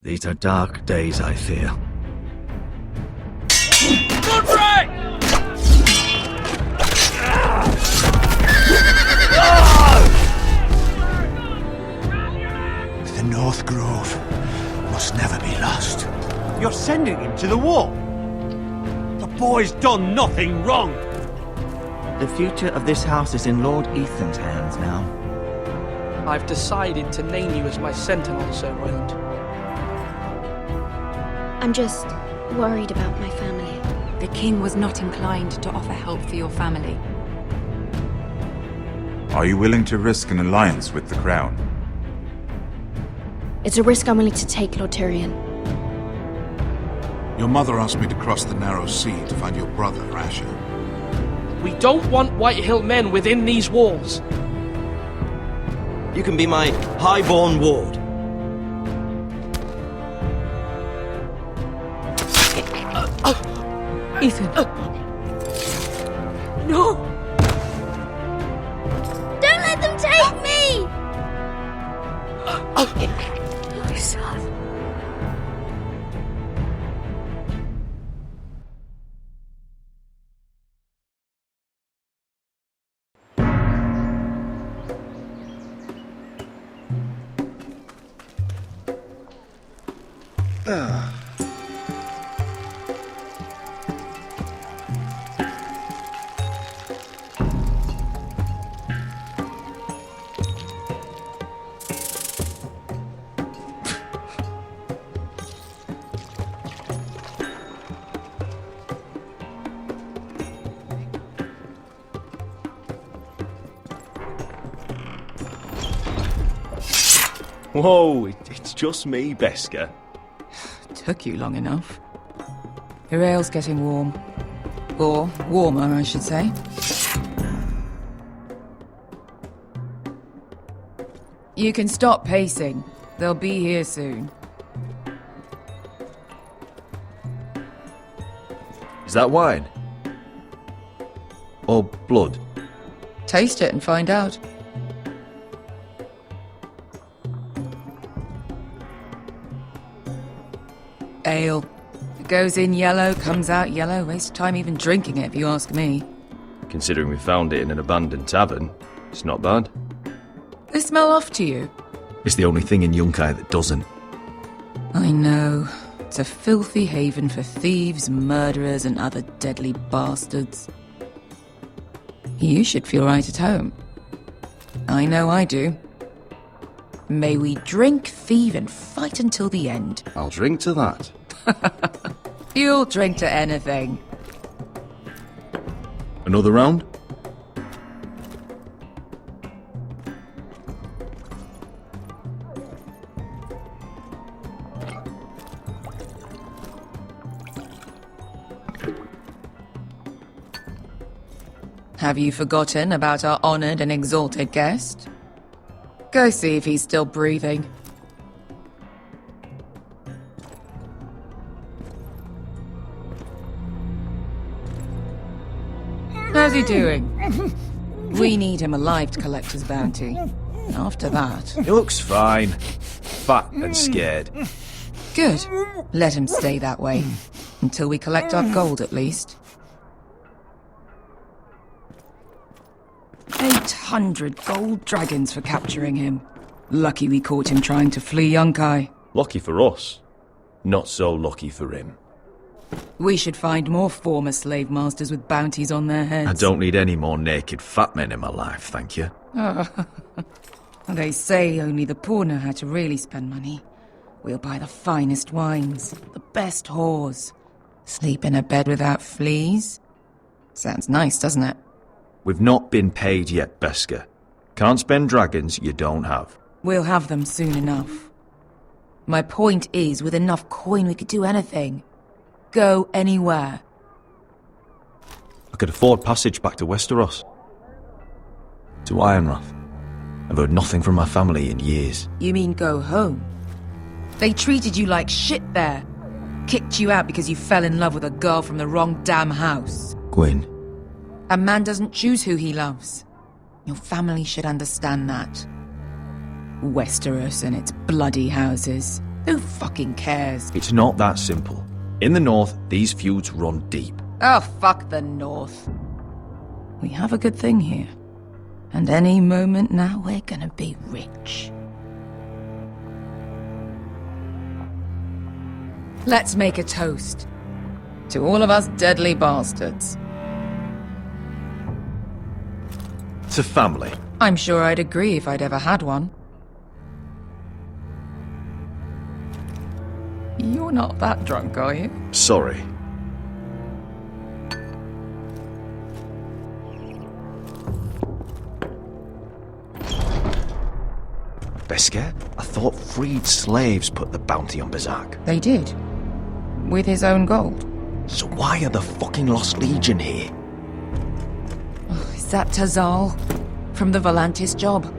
These are dark days, I fear. Godfrey! The North Grove must never be lost. You're sending him to the war? The boy's done nothing wrong. The future of this house is in Lord Ethan's hands now. I've decided to name you as my sentinel, Sir Roland. I'm just worried about my family. The king was not inclined to offer help for your family. Are you willing to risk an alliance with the crown? It's a risk I'm willing to take, Lord Tyrion. Your mother asked me to cross the narrow sea to find your brother, Asher. We don't want Whitehill men within these walls. You can be my highborn ward. Ethan. No! Don't let them take me! My son. Whoa, it's just me, Beska. Took you long enough. Your ale's getting warm. Or warmer, I should say. You can stop pacing. They'll be here soon. Is that wine? Or blood? Taste it and find out. Ale. It goes in yellow, comes out yellow. Waste time even drinking it, if you ask me. Considering we found it in an abandoned tavern, it's not bad. They smell off to you? It's the only thing in Yunkai that doesn't. I know. It's a filthy haven for thieves, murderers, and other deadly bastards. You should feel right at home. I know I do. May we drink, thieve, and fight until the end. I'll drink to that. You'll drink to anything. Another round? Have you forgotten about our honored and exalted guest? Go see if he's still breathing. How's he doing? We need him alive to collect his bounty. After that... He looks fine. Fat and scared. Good. Let him stay that way. Until we collect our gold, at least. 800 gold dragons for capturing him. Lucky we caught him trying to flee Yunkai. Lucky for us. Not so lucky for him. We should find more former slave masters with bounties on their heads. I don't need any more naked fat men in my life, thank you. They say only the poor know how to really spend money. We'll buy the finest wines, the best whores. Sleep in a bed without fleas. Sounds nice, doesn't it? We've not been paid yet, Beska. Can't spend dragons you don't have. We'll have them soon enough. My point is, with enough coin we could do anything. Go anywhere. I could afford passage back to Westeros. To Ironrath. I've heard nothing from my family in years. You mean go home? They treated you like shit there. Kicked you out because you fell in love with a girl from the wrong damn house. Gwyn. A man doesn't choose who he loves. Your family should understand that. Westeros and its bloody houses. Who fucking cares? It's not that simple. In the north, these feuds run deep. Oh, fuck the North. We have a good thing here. And any moment now, we're gonna be rich. Let's make a toast. To all of us deadly bastards. To family. I'm sure I'd agree if I'd ever had one. You're not that drunk, are you? Sorry. Besker? I thought freed slaves put the bounty on Berserk. They did. With his own gold. So why are the fucking Lost Legion here? Is that Tazal? From the Volantis job?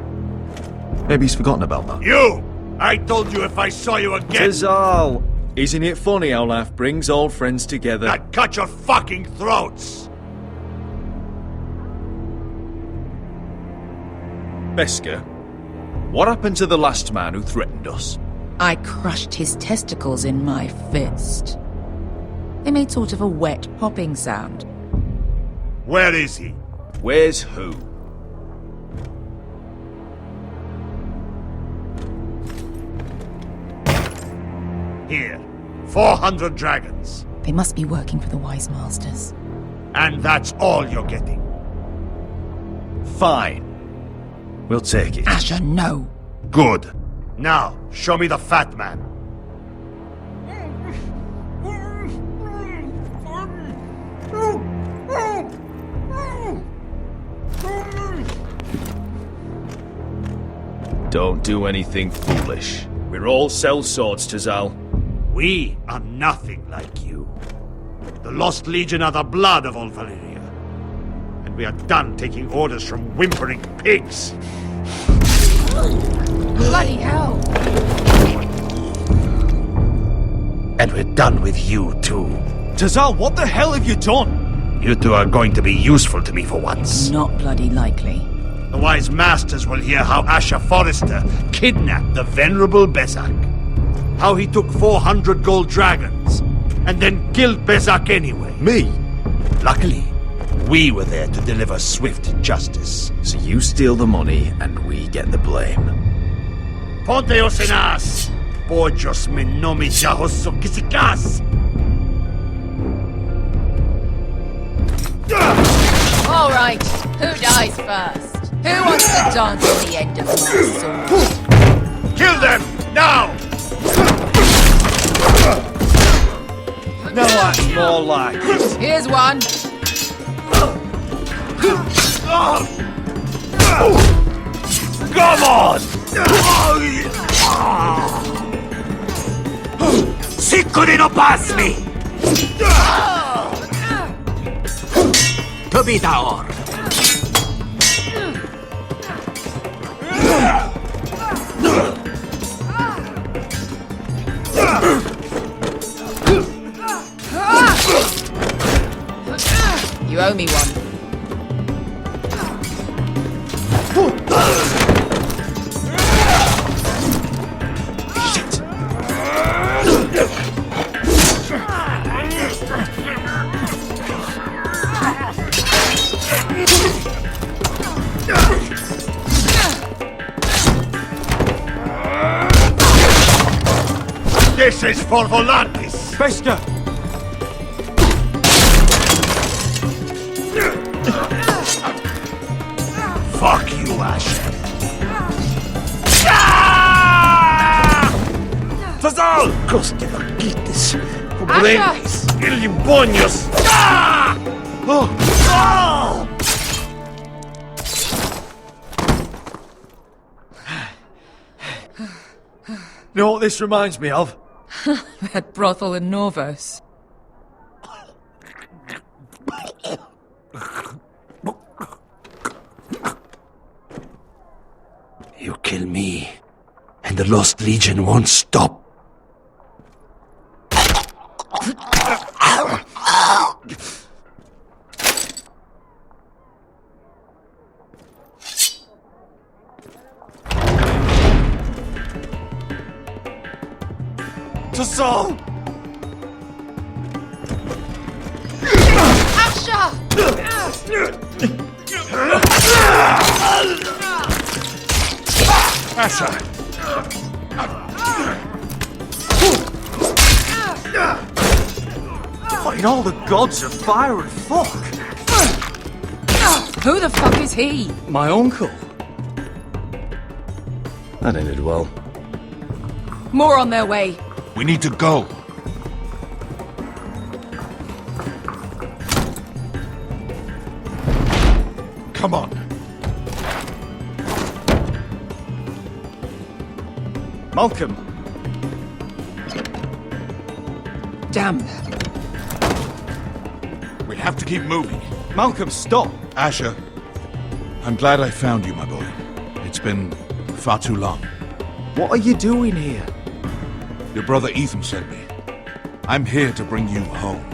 Maybe he's forgotten about that. You! I told you if I saw you again, Tazal! Isn't it funny how life brings old friends together? I'd cut your fucking throats! Besker, what happened to the last man who threatened us? I crushed his testicles in my fist. They made sort of a wet popping sound. Where is he? Where's who? Here. 400 dragons. They must be working for the Wise Masters. And that's all you're getting. Fine. We'll take it. Asher, no. Good. Now, show me the fat man. Don't do anything foolish. We're all sellswords, Tazal. We are nothing like you. The Lost Legion are the blood of all Valyria. And we are done taking orders from whimpering pigs. Bloody hell! And we're done with you, too. Tazal, what the hell have you done? You two are going to be useful to me for once. Not bloody likely. The Wise Masters will hear how Asher Forrester kidnapped the venerable Bezzak. How he took 400 gold dragons, and then killed Bezzak anyway. Me? Luckily, we were there to deliver swift justice. So you steal the money, and we get the blame. Ponteos en as! Pojos me nomi jahoso kisikas! All right, who dies first? Who wants to dance at the end of my sword? Kill them, now! No, that's more like it. Here's one. Come on! Siccudi no pasmi! Tobitaor! You owe me one. Shit! This is for Volantis! Besker! Fuck you, Asher. Tazal! Coste vaquites, pobrenes, ilimbonios! You know what this reminds me of? That brothel in Norvos. You kill me, and the Lost Legion won't stop. us all! Asher! Asher! What in all the gods of fire and fuck? Who the fuck is he? My uncle. That ended well. More on their way. We need to go. Come on. Malcolm. Damn. We have to keep moving. Malcolm, stop. Asher, I'm glad I found you, my boy. It's been far too long. What are you doing here? Your brother Ethan sent me. I'm here to bring you home.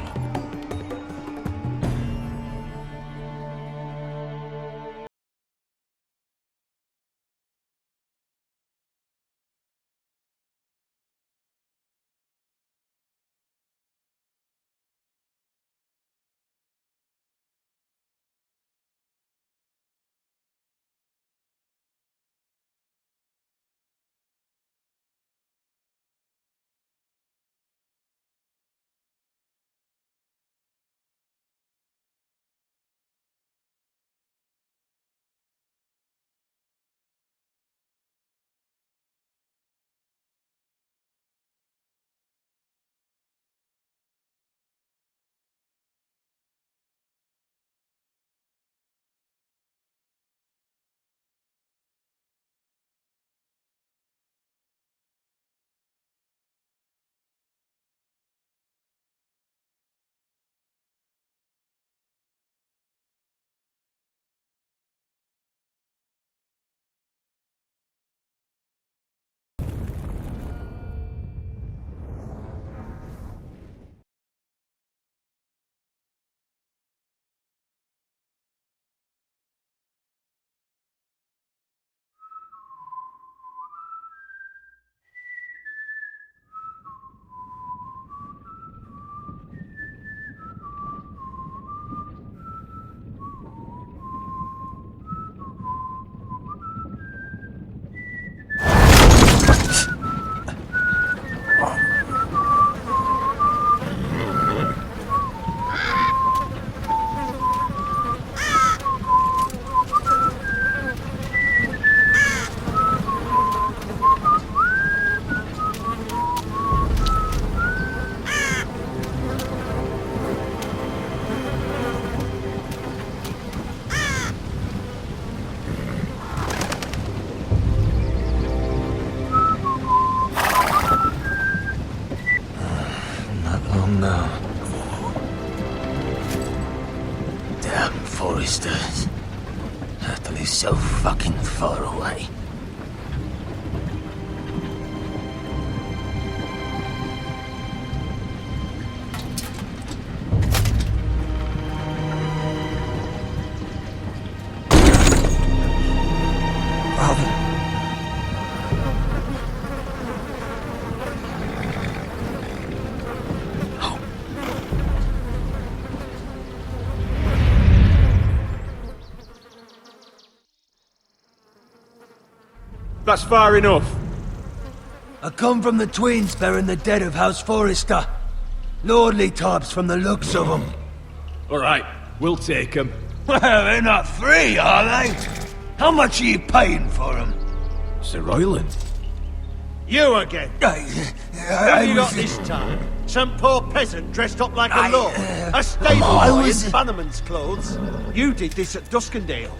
Foresters. Certainly so fucking far away. That's far enough. I come from the twins bearing the dead of House Forrester. Lordly types from the looks of them. All right, we'll take them. Well, they're not free, are they? How much are you paying for them? Sir Royland. You again. Who have you got this time? Some poor peasant dressed up like a lord? A stable boy in Bannerman's clothes? You did this at Duskendale.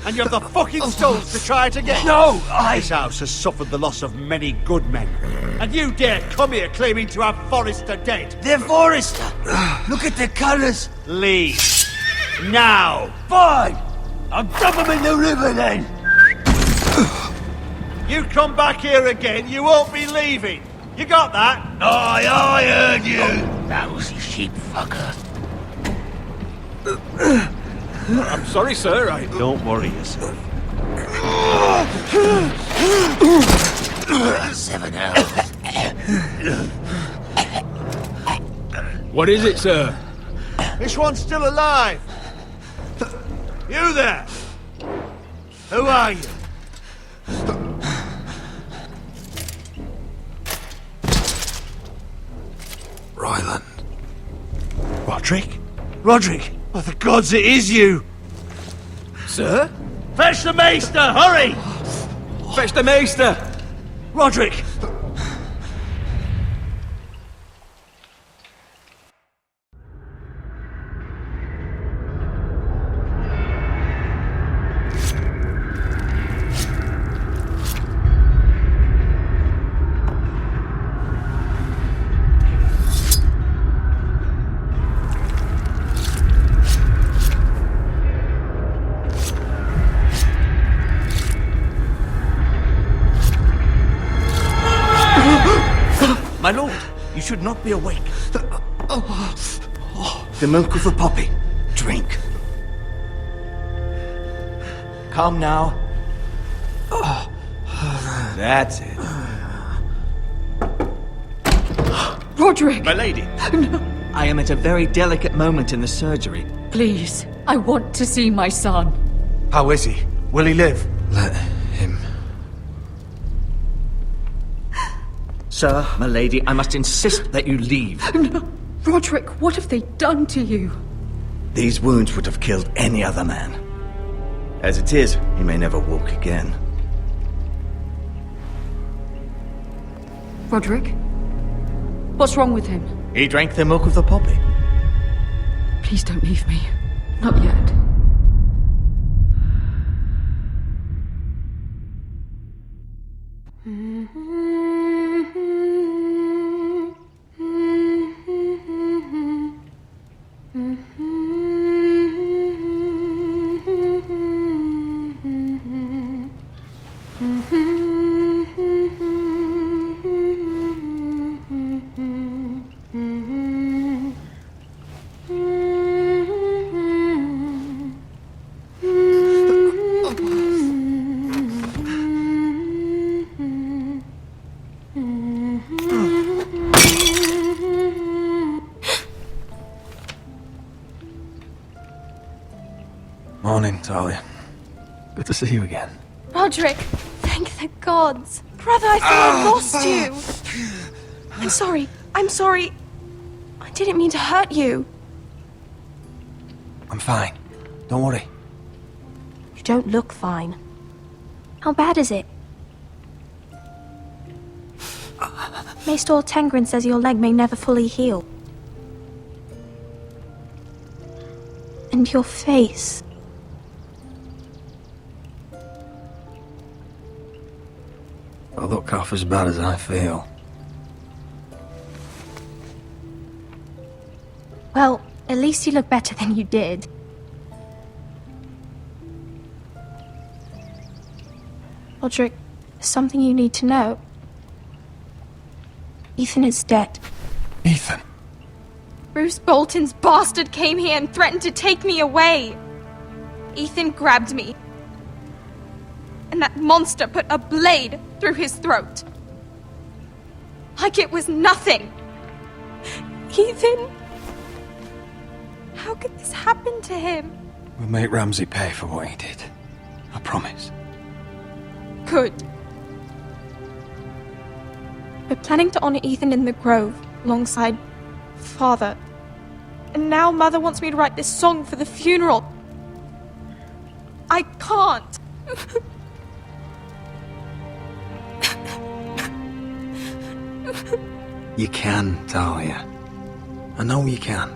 And you have the fucking stones to try it again? No, This house has suffered the loss of many good men. And you dare come here claiming to have Forrester dead? They're Forrester. Look at the colours. Leave. Now. Fine. I'll dump them in the river then. You come back here again, you won't be leaving. You got that? Aye, I heard you. Lousy sheep fucker. I'm sorry, sir. Don't worry yourself. 7 hours. What is it, sir? This one's still alive. You there? Who are you? Ryland. Roderick? Roderick? By the gods, it is you! Sir? Fetch the maester, hurry! Fetch the maester! Roderick! My lord, you should not be awake. The milk of the poppy. Drink. Calm now. That's it. Roderick! My lady. No. I am at a very delicate moment in the surgery. Please, I want to see my son. How is he? Will he live? Let him. Sir, my lady, I must insist that you leave. No. Roderick, what have they done to you? These wounds would have killed any other man. As it is, he may never walk again. Roderick? What's wrong with him? He drank the milk of the poppy. Please don't leave me. Not yet. Morning, Talia. Good to see you again. Roderick, thank the gods. Brother, I thought I lost you. I'm sorry. I didn't mean to hurt you. I'm fine. Don't worry. You don't look fine. How bad is it? Maester Tengrin says your leg may never fully heal. And your face. I look half as bad as I feel. Well, at least you look better than you did. Roderick, there's something you need to know. Ethan is dead. Ethan? Bruce Bolton's bastard came here and threatened to take me away. Ethan grabbed me. And that monster put a blade through his throat. Like it was nothing. Ethan? How could this happen to him? We'll make Ramsay pay for what he did. I promise. Good. We're planning to honor Ethan in the Grove, alongside Father. And now Mother wants me to write this song for the funeral. I can't. You can, Talia. I know you can.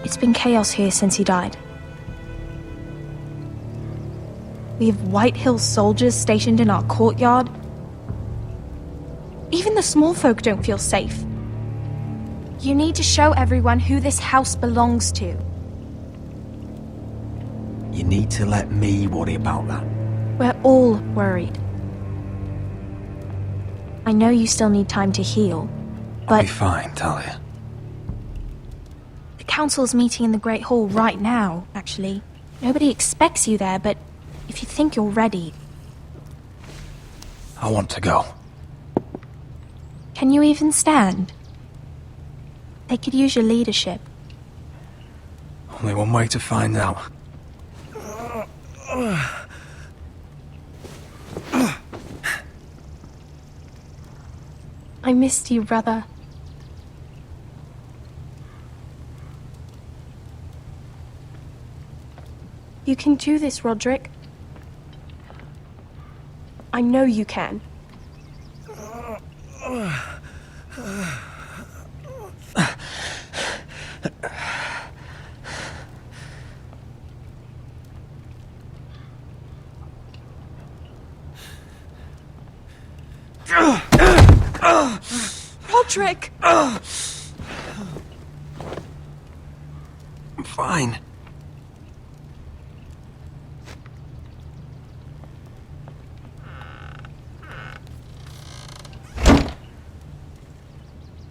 It's been chaos here since he died. We have White Hill soldiers stationed in our courtyard. Even the small folk don't feel safe. You need to show everyone who this house belongs to. You need to let me worry about that. We're all worried. I know you still need time to heal, but... I'll be fine, Talia. The council's meeting in the Great Hall right now, actually. Nobody expects you there, but if you think you're ready... I want to go. Can you even stand? They could use your leadership. Only one way to find out. I missed you, brother. You can do this, Roderick. I know you can. Roderick! I'm fine.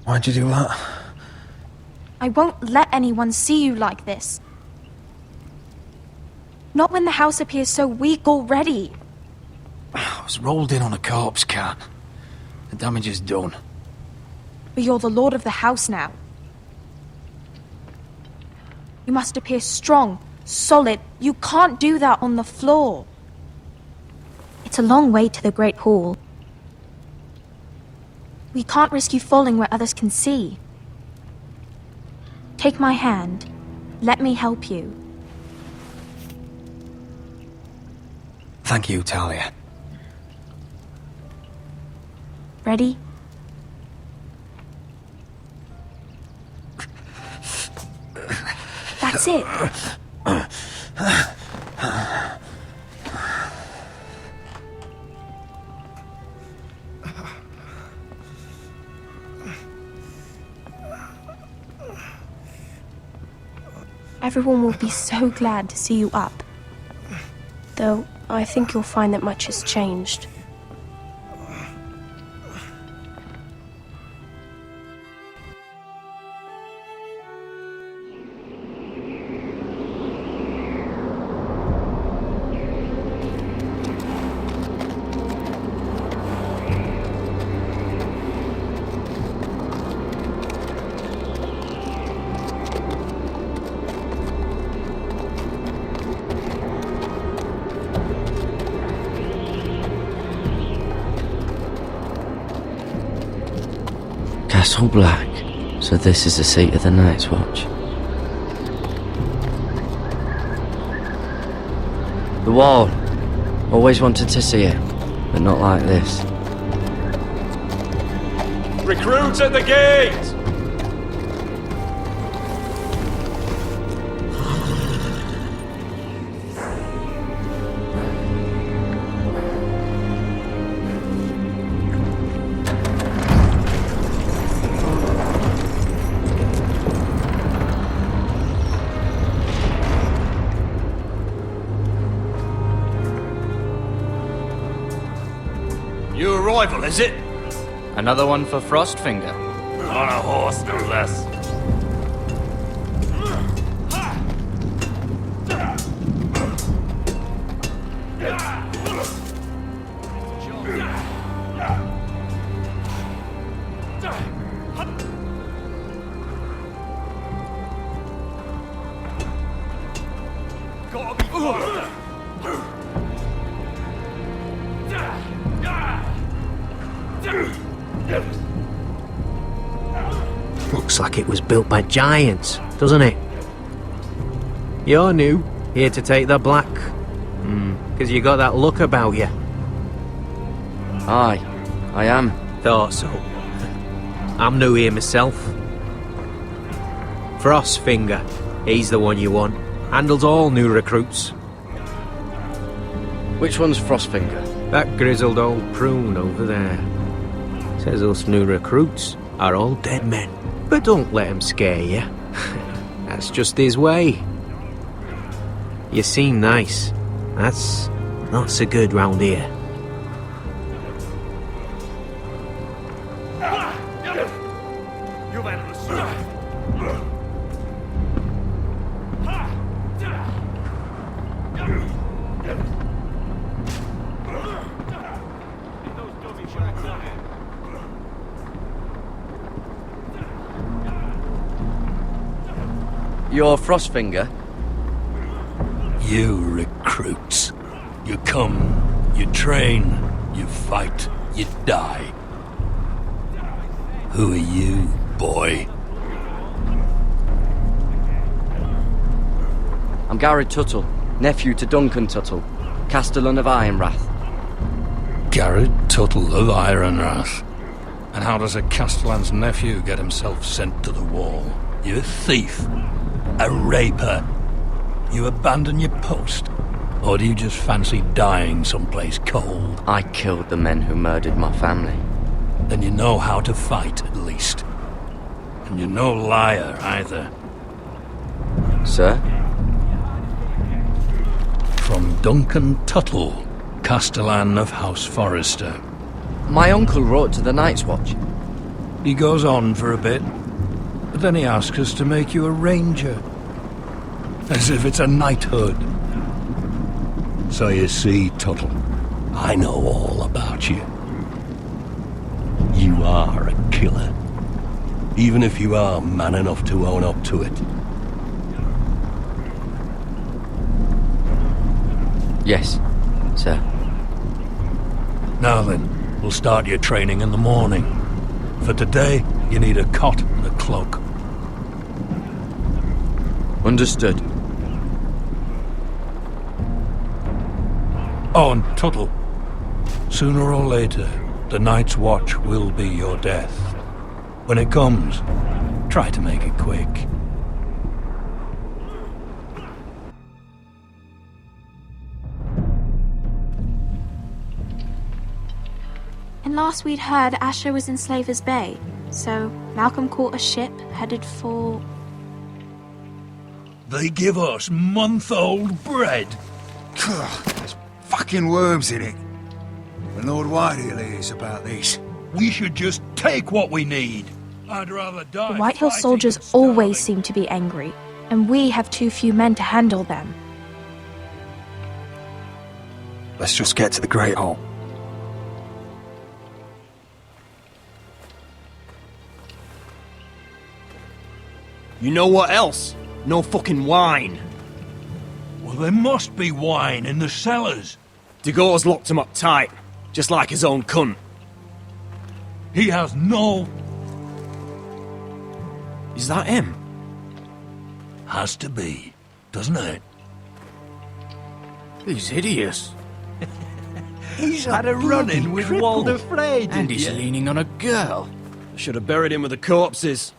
Why'd you do that? I won't let anyone see you like this. Not when the house appears so weak already. I was rolled in on a corpse cart. The damage is done. But you're the lord of the house now. You must appear strong, solid. You can't do that on the floor. It's a long way to the Great Hall. We can't risk you falling where others can see. Take my hand. Let me help you. Thank you, Talia. Ready? That's it. Everyone will be so glad to see you up. Though, I think you'll find that much has changed. Castle Black, so this is the seat of the Night's Watch. The Wall. Always wanted to see it, but not like this. Recruits at the gate! New arrival, is it? Another one for Frostfinger. On a horse, no less. Looks like it was built by giants, doesn't it? You're new, here to take the black. 'Cause you got that look about you. Aye, I am. Thought so. I'm new here myself. Frostfinger, he's the one you want. Handles all new recruits. Which one's Frostfinger? That grizzled old prune over there. Says us new recruits are all dead men. But don't let him scare you. That's just his way. You seem nice. That's not so good round here. You're Frostfinger? You recruits. You come, you train, you fight, you die. Who are you, boy? I'm Garrett Tuttle, nephew to Duncan Tuttle, Castellan of Ironrath. Garrett Tuttle of Ironrath. And how does a Castellan's nephew get himself sent to the wall? You a thief? A raper? You abandon your post? Or do you just fancy dying someplace cold? I killed the men who murdered my family. Then you know how to fight, at least. And you're no liar, either. Sir? From Duncan Tuttle, Castellan of House Forrester. My uncle wrote to the Night's Watch. He goes on for a bit, but then he asks us to make you a ranger. As if it's a knighthood. So you see, Tuttle, I know all about you. You are a killer. Even if you are man enough to own up to it. Yes, sir. Now then, we'll start your training in the morning. For today, you need a cot and a cloak. Understood. Oh, and Tuttle, sooner or later, the Night's Watch will be your death. When it comes, try to make it quick. And last we'd heard Asher was in Slaver's Bay, so Malcolm caught a ship headed for... They give us month-old bread. There's fucking worms in it. And Lord Whitehill hears about this. We should just take what we need. I'd rather die. The Whitehill soldiers always seem to be angry, and we have too few men to handle them. Let's just get to the Great Hall. You know what else? No fucking wine. Well, there must be wine in the cellars. DeGaute's locked him up tight, just like his own cunt. He has no... Is that him? Has to be, doesn't it? He's hideous. He's had a run-in with Walder Frey, and he's leaning on a girl. Should have buried him with the corpses.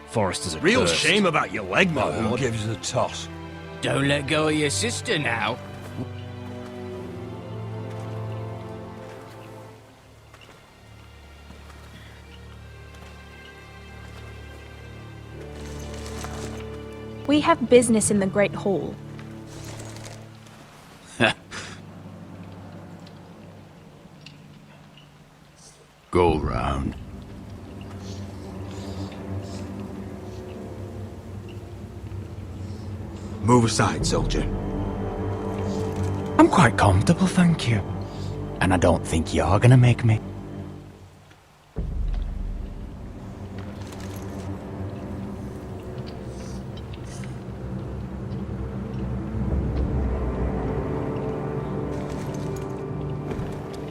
Forrester's a Real cursed. shame about your leg, my Who lord. gives the toss? Don't let go of your sister now. We have business in the Great Hall. Go round. Move aside, soldier. I'm quite comfortable, thank you. And I don't think you're gonna make me.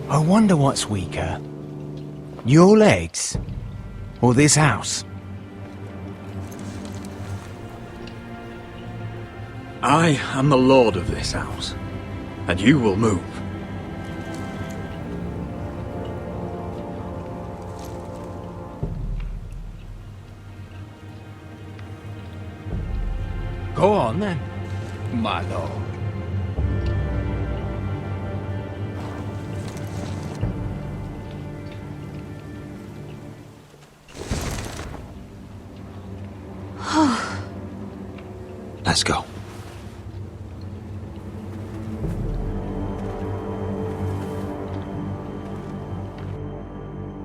I wonder what's weaker. Your legs? Or this house? I am the lord of this house, and you will move. Go on then, my lord. Let's go.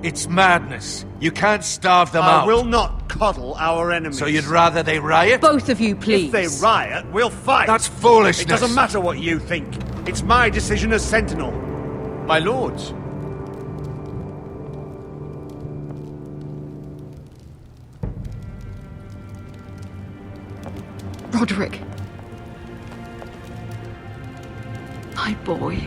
It's madness. You can't starve them out. I will not coddle our enemies. So you'd rather they riot? Both of you, please. If they riot, we'll fight. That's foolishness. It doesn't matter what you think. It's my decision as Sentinel. My lords. Roderick. My boy.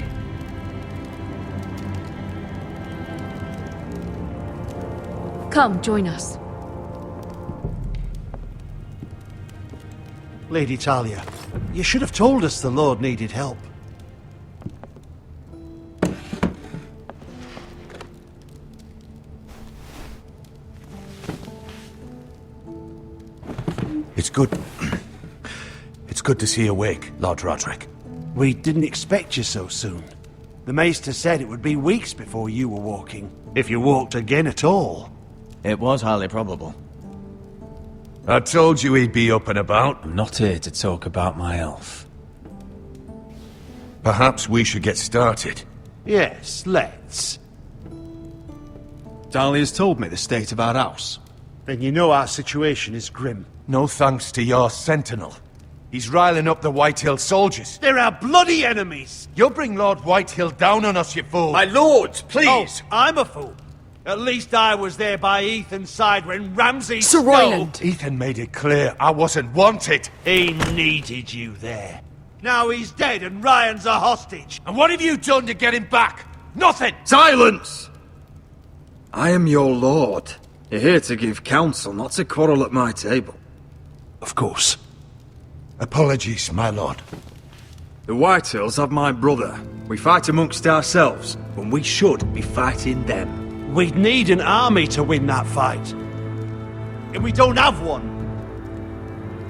Come, join us. Lady Talia, you should have told us the Lord needed help. It's good. It's good to see you awake, Lord Roderick. We didn't expect you so soon. The Maester said it would be weeks before you were walking, if you walked again at all. It was highly probable. I told you he'd be up and about. I'm not here to talk about my elf. Perhaps we should get started. Yes, let's. Dahlia's told me the state of our house. Then you know our situation is grim. No thanks to your sentinel. He's riling up the Whitehill soldiers. They're our bloody enemies! You'll bring Lord Whitehill down on us, you fool! My lords, please! Oh, I'm a fool. At least I was there by Ethan's side when Ramsay Sir Royland! Ethan made it clear I wasn't wanted. He needed you there. Now he's dead and Ryan's a hostage. And what have you done to get him back? Nothing! Silence! I am your lord. You're here to give counsel, not to quarrel at my table. Of course. Apologies, my lord. The Whitehills have my brother. We fight amongst ourselves, when we should be fighting them. We'd need an army to win that fight. And we don't have one.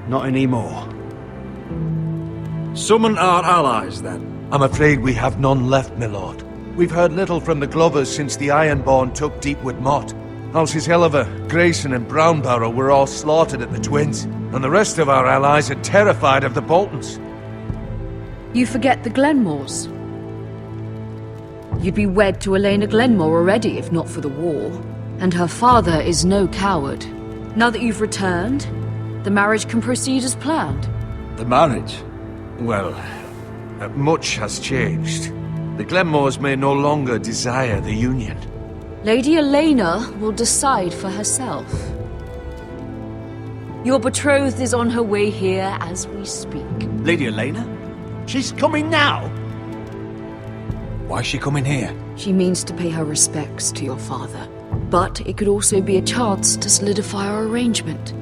Not anymore. Summon our allies, then. I'm afraid we have none left, my lord. We've heard little from the Glovers since the Ironborn took Deepwood Motte. Houses Helliver, Grayson and Brownbarrow were all slaughtered at the Twins, and the rest of our allies are terrified of the Boltons. You forget the Glenmores. You'd be wed to Elena Glenmore already if not for the war. And her father is no coward. Now that you've returned, the marriage can proceed as planned. The marriage? Well, much has changed. The Glenmores may no longer desire the union. Lady Elena will decide for herself. Your betrothed is on her way here as we speak. Lady Elena? She's coming now? Why is she coming here? She means to pay her respects to your father. But it could also be a chance to solidify our arrangement.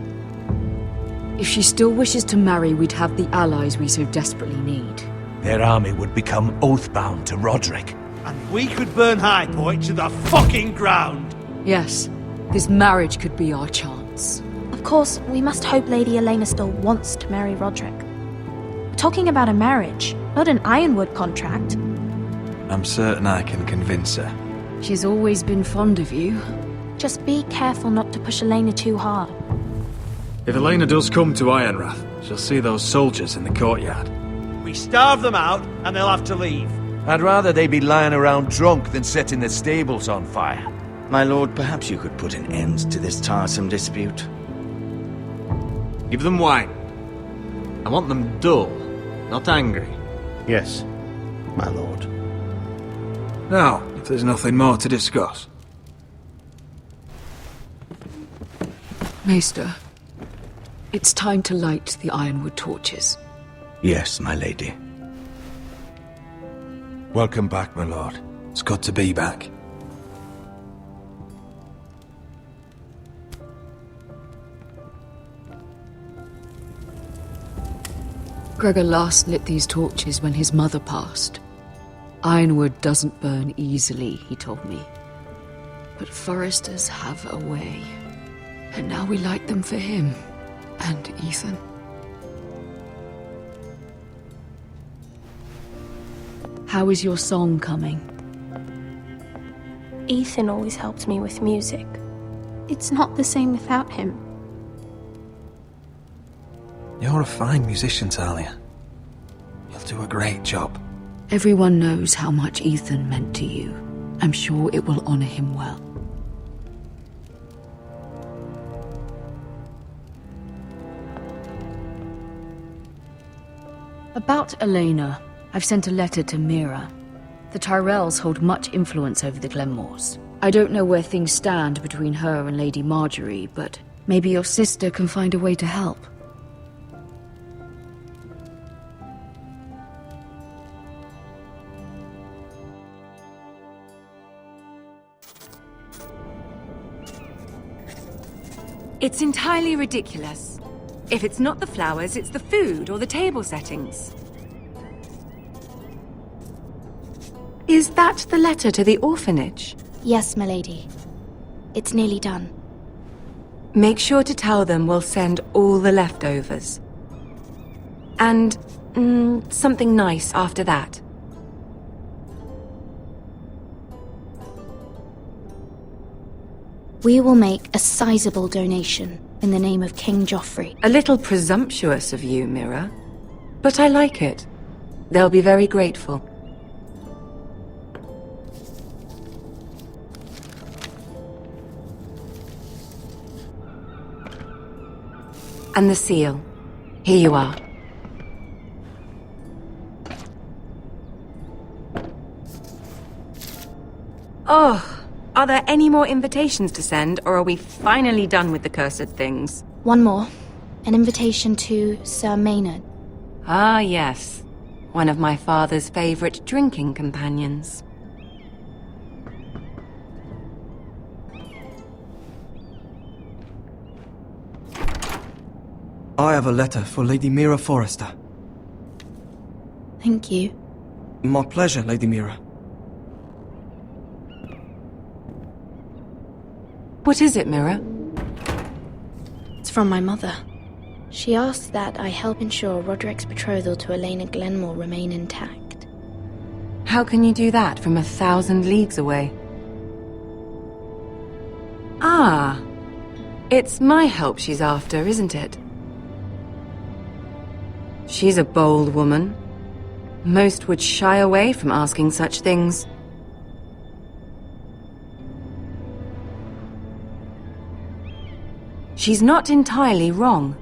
If she still wishes to marry, we'd have the allies we so desperately need. Their army would become oath-bound to Roderick. And we could burn High Point to the fucking ground! Yes, this marriage could be our chance. Of course, we must hope Lady Elena still wants to marry Roderick. We're talking about a marriage, not an Ironwood contract. I'm certain I can convince her. She's always been fond of you. Just be careful not to push Elena too hard. If Elena does come to Ironrath, she'll see those soldiers in the courtyard. We starve them out, and they'll have to leave. I'd rather they be lying around drunk than setting the stables on fire. My lord, perhaps you could put an end to this tiresome dispute. Give them wine. I want them dull, not angry. Yes, my lord. Now, if there's nothing more to discuss. Maester, it's time to light the Ironwood torches. Yes, my lady. Welcome back, my lord. It's good to be back. Gregor last lit these torches when his mother passed. Ironwood doesn't burn easily, he told me. But foresters have a way. And now we light them for him. And Ethan. How is your song coming? Ethan always helped me with music. It's not the same without him. You're a fine musician, Talia. You'll do a great job. Everyone knows how much Ethan meant to you. I'm sure it will honor him well. About Elena, I've sent a letter to Mira. The Tyrells hold much influence over the Glenmores. I don't know where things stand between her and Lady Marjorie, but maybe your sister can find a way to help. It's entirely ridiculous. If it's not the flowers, it's the food or the table settings. Is that the letter to the orphanage? Yes, milady. It's nearly done. Make sure to tell them we'll send all the leftovers. And something nice after that. We will make a sizable donation in the name of King Joffrey. A little presumptuous of you, Mira. But I like it. They'll be very grateful. And the seal. Here you are. Oh, are there any more invitations to send, or are we finally done with the cursed things? One more. An invitation to Sir Maynard. Ah, yes. One of my father's favorite drinking companions. I have a letter for Lady Mira Forrester. Thank you. My pleasure, Lady Mira. What is it, Mira? It's from my mother. She asked that I help ensure Roderick's betrothal to Elena Glenmore remain intact. How can you do that from 1,000 leagues away? Ah, it's my help she's after, isn't it? She's a bold woman. Most would shy away from asking such things. She's not entirely wrong.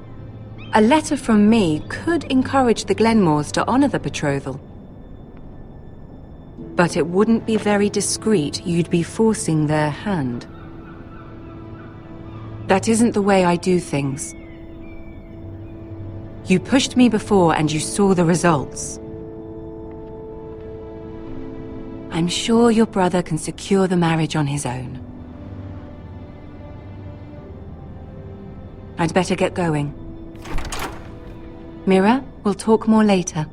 A letter from me could encourage the Glenmores to honor the betrothal. But it wouldn't be very discreet. You'd be forcing their hand. That isn't the way I do things. You pushed me before and you saw the results. I'm sure your brother can secure the marriage on his own. I'd better get going. Mira, we'll talk more later.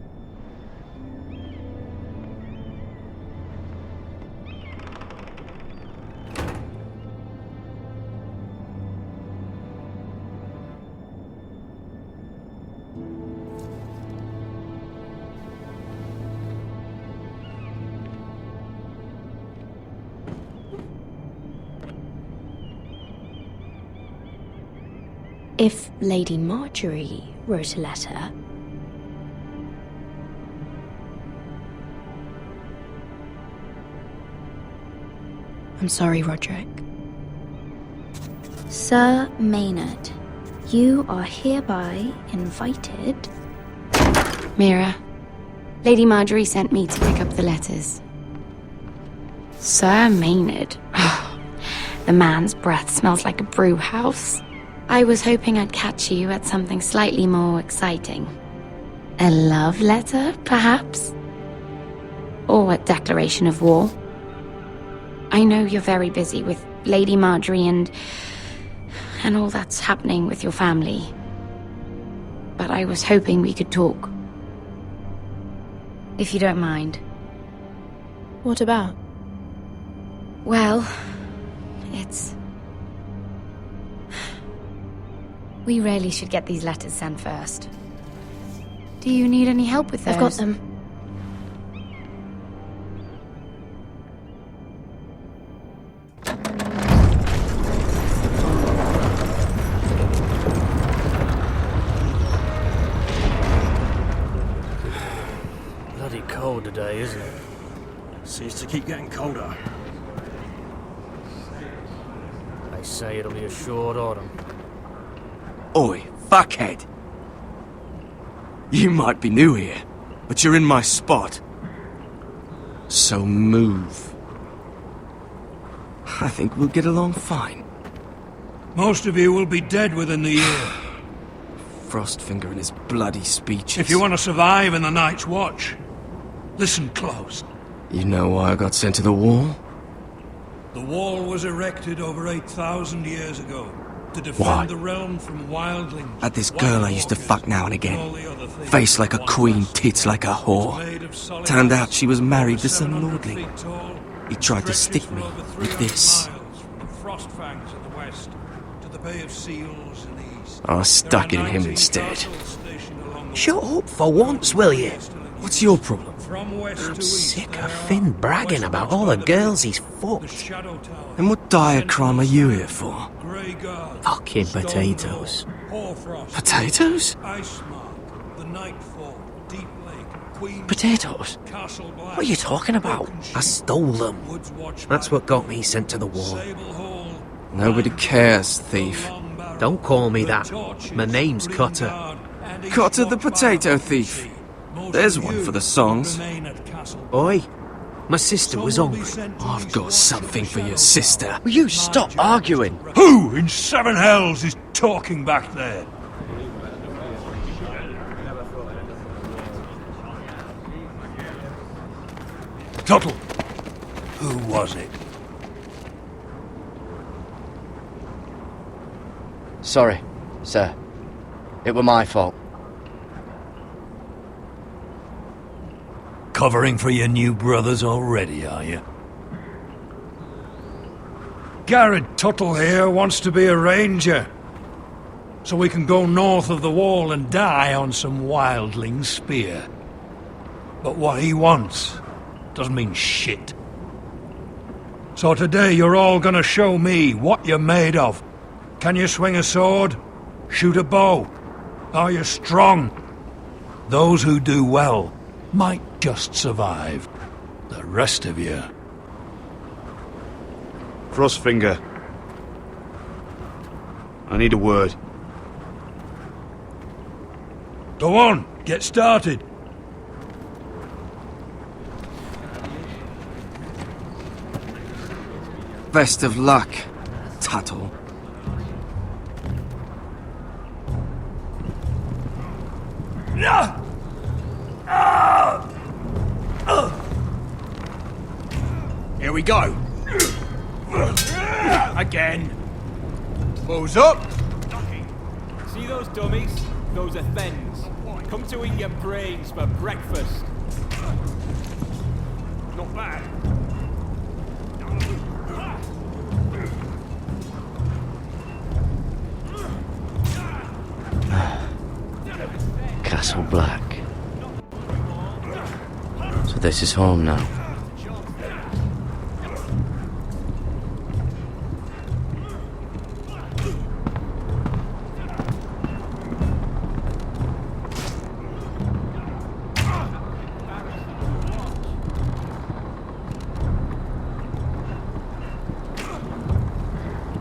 If Lady Marjorie wrote a letter... I'm sorry, Roderick. Sir Maynard, you are hereby invited... Mira, Lady Marjorie sent me to pick up the letters. Sir Maynard. The man's breath smells like a brew house. I was hoping I'd catch you at something slightly more exciting. A love letter, perhaps? Or a declaration of war? I know you're very busy with Lady Marjorie and all that's happening with your family. But I was hoping we could talk. If you don't mind. What about? Well, it's... We really should get these letters sent first. Do you need any help with those? I've got them. Bloody cold today, isn't it? Seems to keep getting colder. They say it'll be a short autumn. Oi, fuckhead! You might be new here, but you're in my spot. So move. I think we'll get along fine. Most of you will be dead within the year. Frostfinger and his bloody speeches. If you want to survive in the Night's Watch, listen close. You know why I got sent to the wall? The wall was erected over 8,000 years ago Why? Had this girl I used to fuck now and again. Face like a queen, tits like a whore. Turned out she was married to some lordling. He tried to stick me with this. I stuck it in him instead. Shut up for once, will you? What's your problem? I'm sick of Finn bragging about all the girls he's fucked. And what dire crime are you here for? Fucking potatoes. Potatoes? Potatoes? What are you talking about? I stole them. That's what got me sent to the wall. Nobody cares, thief. Don't call me that. My name's Cutter. Cutter the potato thief. There's one for the songs. Oi, my sister was hungry. I've got something for your sister. Will you stop arguing? Who in seven hells is talking back there? Tuttle, who was it? Sorry, sir. It were my fault. Covering for your new brothers already, are you? Garrett Tuttle here wants to be a ranger, so we can go north of the wall and die on some wildling spear. But what he wants doesn't mean shit. So today you're all gonna show me what you're made of. Can you swing a sword? Shoot a bow? Are you strong? Those who do well might just survive. The rest of you... Frostfinger. I need a word. Go on, get started. Best of luck, Tuttle. Here we go. Again. Balls up. See those dummies? Those are thens. Come to eat your brains for breakfast. Not bad. Castle Black. So this is home now.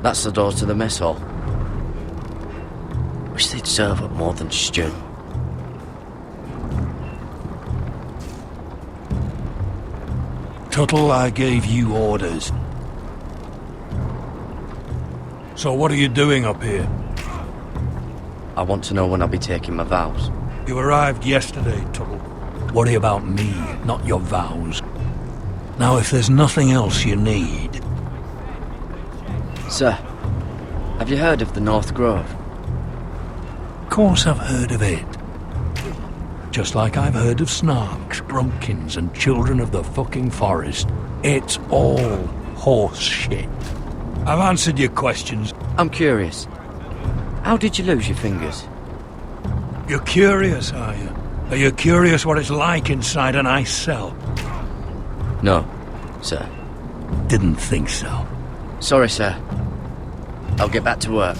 That's the door to the mess hall. Wish they'd serve up more than stew. Tuttle, I gave you orders. So what are you doing up here? I want to know when I'll be taking my vows. You arrived yesterday, Tuttle. Worry about me, not your vows. Now, if there's nothing else you need... Sir, have you heard of the North Grove? Of course I've heard of it. Just like I've heard of snarks, grumpkins, and children of the fucking forest. It's all horse shit. I've answered your questions. I'm curious. How did you lose your fingers? You're curious, are you? Are you curious what it's like inside an ice cell? No, sir. Didn't think so. Sorry, sir. I'll get back to work.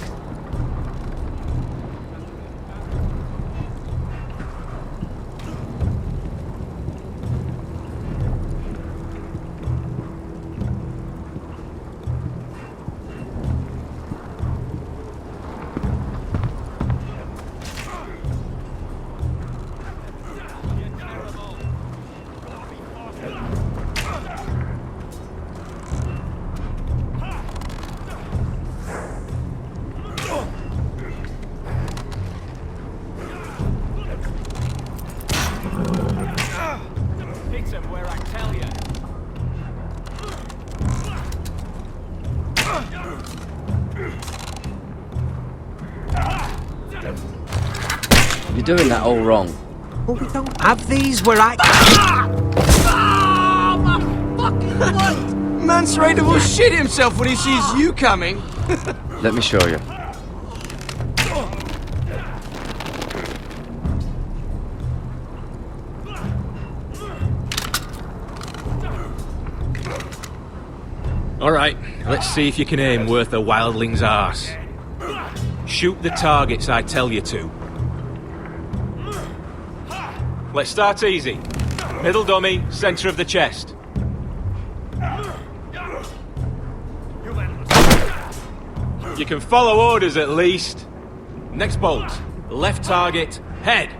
You're doing that all wrong. Well, we don't have these where I... Oh, my fucking light! Man's ready to shit himself when he sees you coming. Let me show you. Alright, let's see if you can aim worth a wildling's arse. Shoot the targets I tell you to. Let's start easy. Middle dummy, centre of the chest. You can follow orders at least. Next bolt. Left target, head.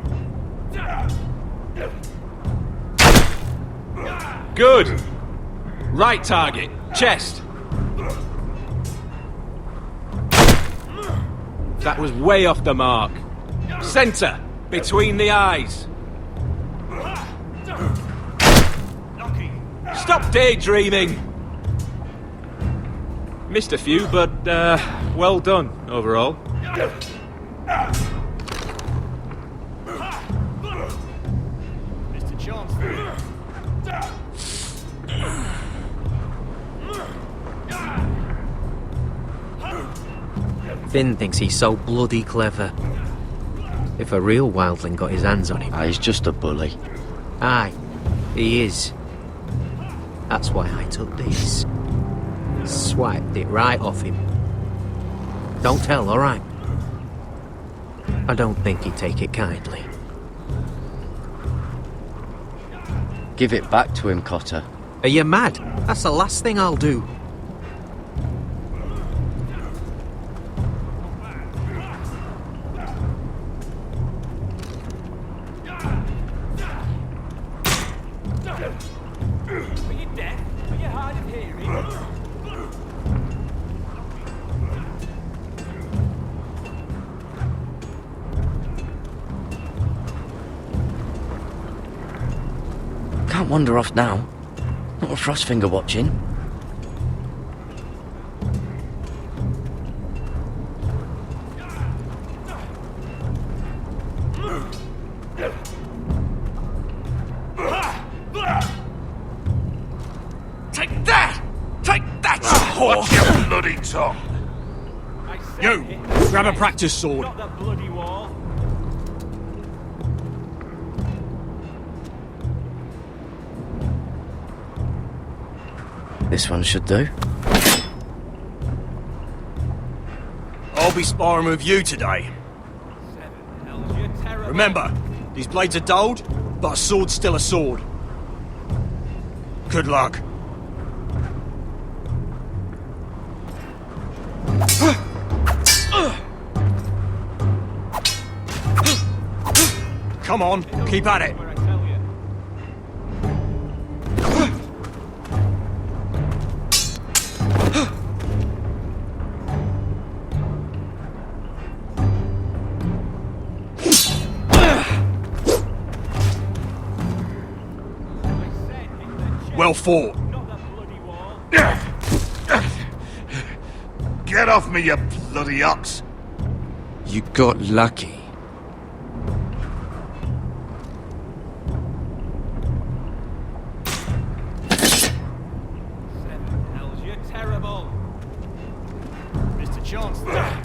Good. Right target, chest. That was way off the mark. Centre, between the eyes. Stop daydreaming. Missed a few, but well done overall. Mr. Chancellor. Finn thinks he's so bloody clever. If a real wildling got his hands on him... He's just a bully. Aye, he is. That's why I took these. Swiped it right off him. Don't tell, alright? I don't think he'd take it kindly. Give it back to him, Cotter. Are you mad? That's the last thing I'll do. Can't wander off now. Not with Frostfinger watching. Take that! Take that, you whore! Watch your bloody tongue! You! Grab a practice sword. This one should do. I'll be sparring with you today. Remember, these blades are dulled, but a sword's still a sword. Good luck. Come on, keep at it. Well fought. Get off me, you bloody ox! You got lucky. You're terrible. Mr. Chancellor.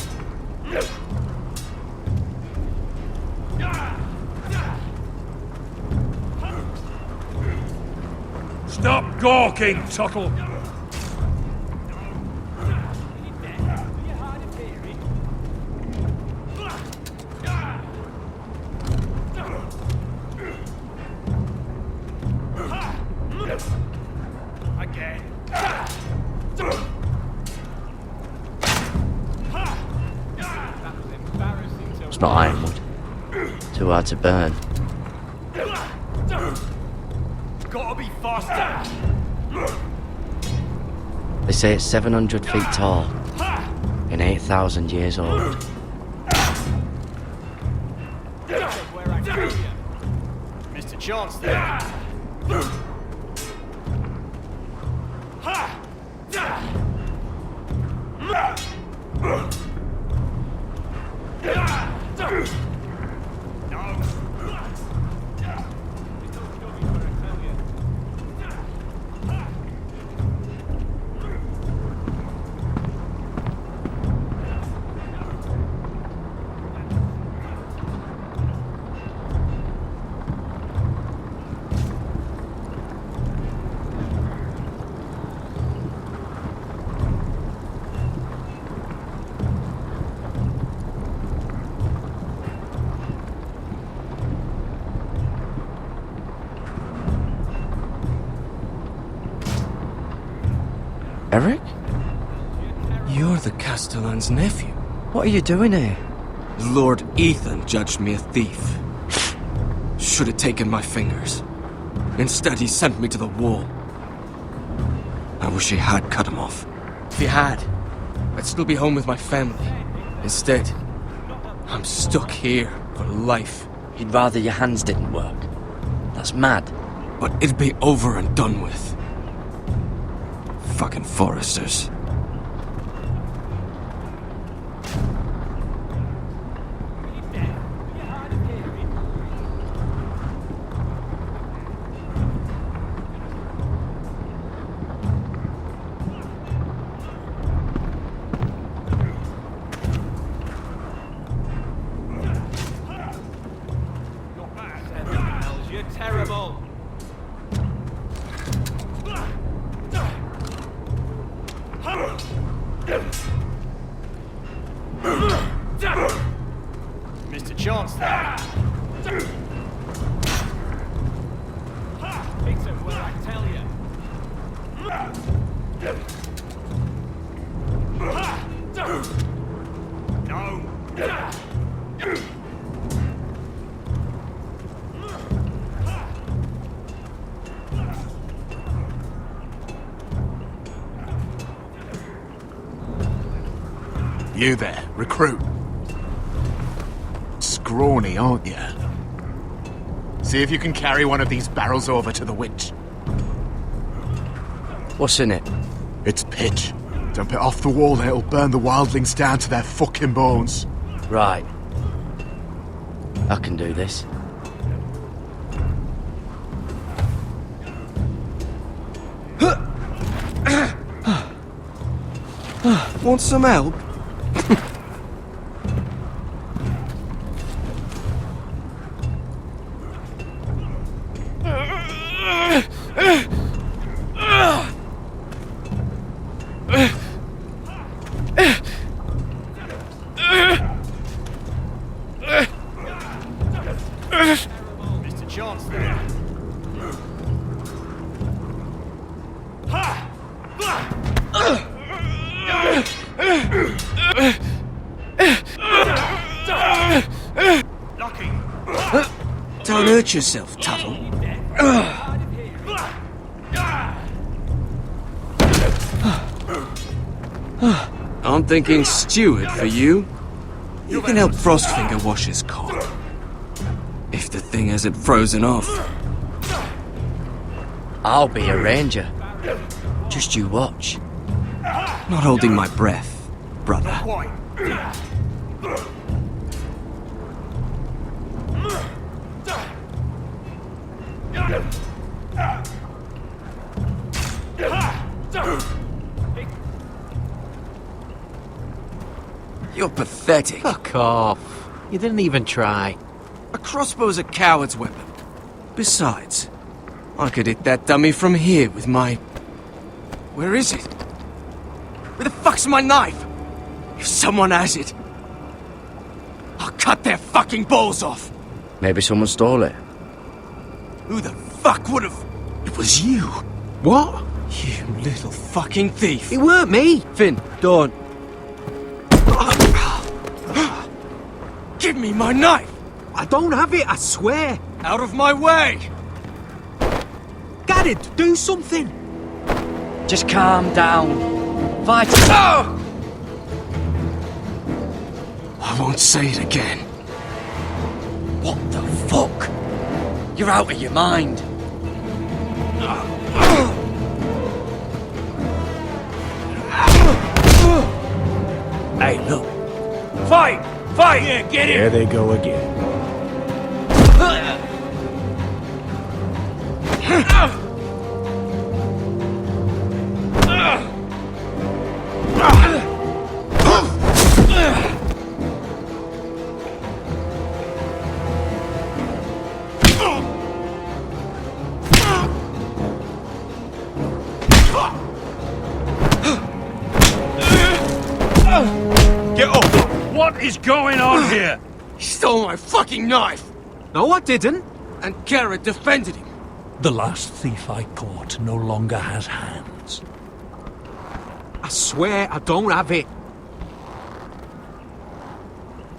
Stop gawking, Tuttle! Again. It's not ironwood. Too hard to burn. Gotta be faster. They say it's 700 feet tall and 8,000 years old. Mr. Chancellor. No. Eric? You're the Castellan's nephew. What are you doing here? Lord Ethan judged me a thief. Should have taken my fingers. Instead, he sent me to the wall. I wish he had cut him off. If he had, I'd still be home with my family. Instead, I'm stuck here for life. You'd rather your hands didn't work. That's mad. But it'd be over and done with. Fucking Foresters. You're terrible. Mr. Chancellor. Peter, what I tell you? You there, recruit. Scrawny, aren't you? See if you can carry one of these barrels over to the winch. What's in it? It's pitch. Dump it off the wall and it'll burn the wildlings down to their fucking bones. Right. I can do this. Want some help? Mr. Chancellor. Don't hurt yourself, Tuttle. I'm thinking steward for you. You can help Frostfinger wash his car. If the thing hasn't frozen off. I'll be a ranger. Just you watch. Not holding my breath, brother. You're pathetic. Fuck off. You didn't even try. A crossbow's a coward's weapon. Besides, I could hit that dummy from here with my... Where is it? Where the fuck's my knife? If someone has it, I'll cut their fucking balls off. Maybe someone stole it. Who the fuck would have... It was you. What? You little fucking thief. It weren't me. Finn, don't. Give me my knife! I don't have it, I swear. Out of my way! Garrett, do something. Just calm down. Fight it. I won't say it again. What the fuck? You're out of your mind. Hey, look. Fight! Fight! Yeah, get it! There they go again. Get up! What is going on here? He stole my fucking knife! No, I didn't. And Garrett defended him. The last thief I caught no longer has hands. I swear I don't have it.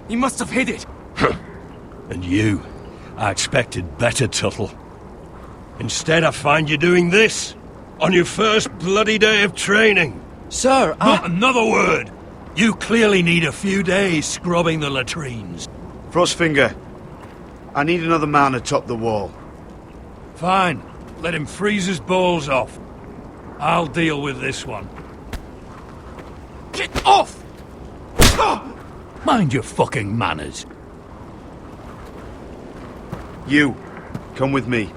He must have hid it. And you, I expected better, Tuttle. Instead, I find you doing this on your first bloody day of training. Sir, Not another word. You clearly need a few days scrubbing the latrines. Frostfinger, I need another man atop the wall. Fine. Let him freeze his balls off. I'll deal with this one. Get off! Mind your fucking manners. You, come with me.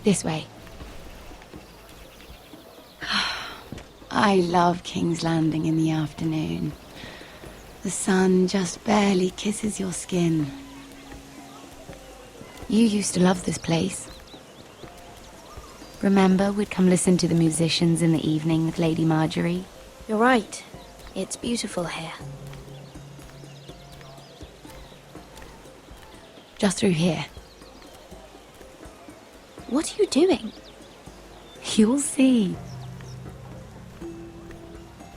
This way. I love King's Landing in the afternoon. The sun just barely kisses your skin. You used to love this place. Remember, we'd come listen to the musicians in the evening with Lady Marjorie? You're right. It's beautiful here. Just through here. What are you doing? You'll see.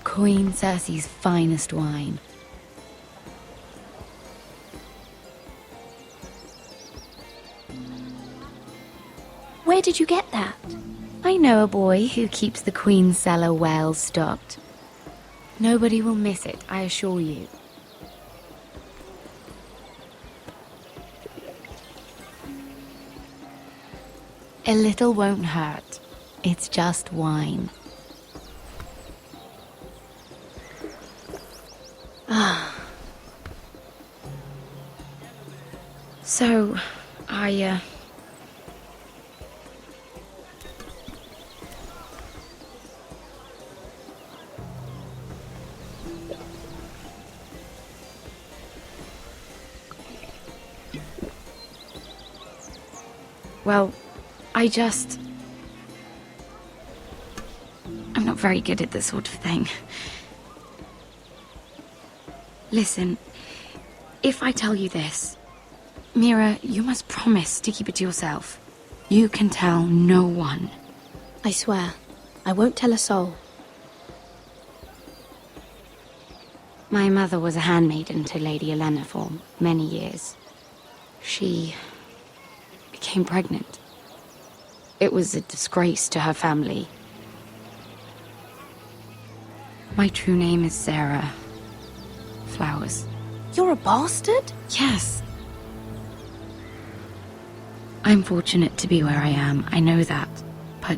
Queen Cersei's finest wine. Where did you get that? I know a boy who keeps the Queen's cellar well stocked. Nobody will miss it, I assure you. A little won't hurt. It's just wine. Ah. So, Well, I'm not very good at this sort of thing. Listen, if I tell you this, Mira, you must promise to keep it to yourself. You can tell no one. I swear, I won't tell a soul. My mother was a handmaiden to Lady Olenna for many years. She became pregnant. It was a disgrace to her family. My true name is Sarah Flowers. You're a bastard? Yes. I'm fortunate to be where I am, I know that. But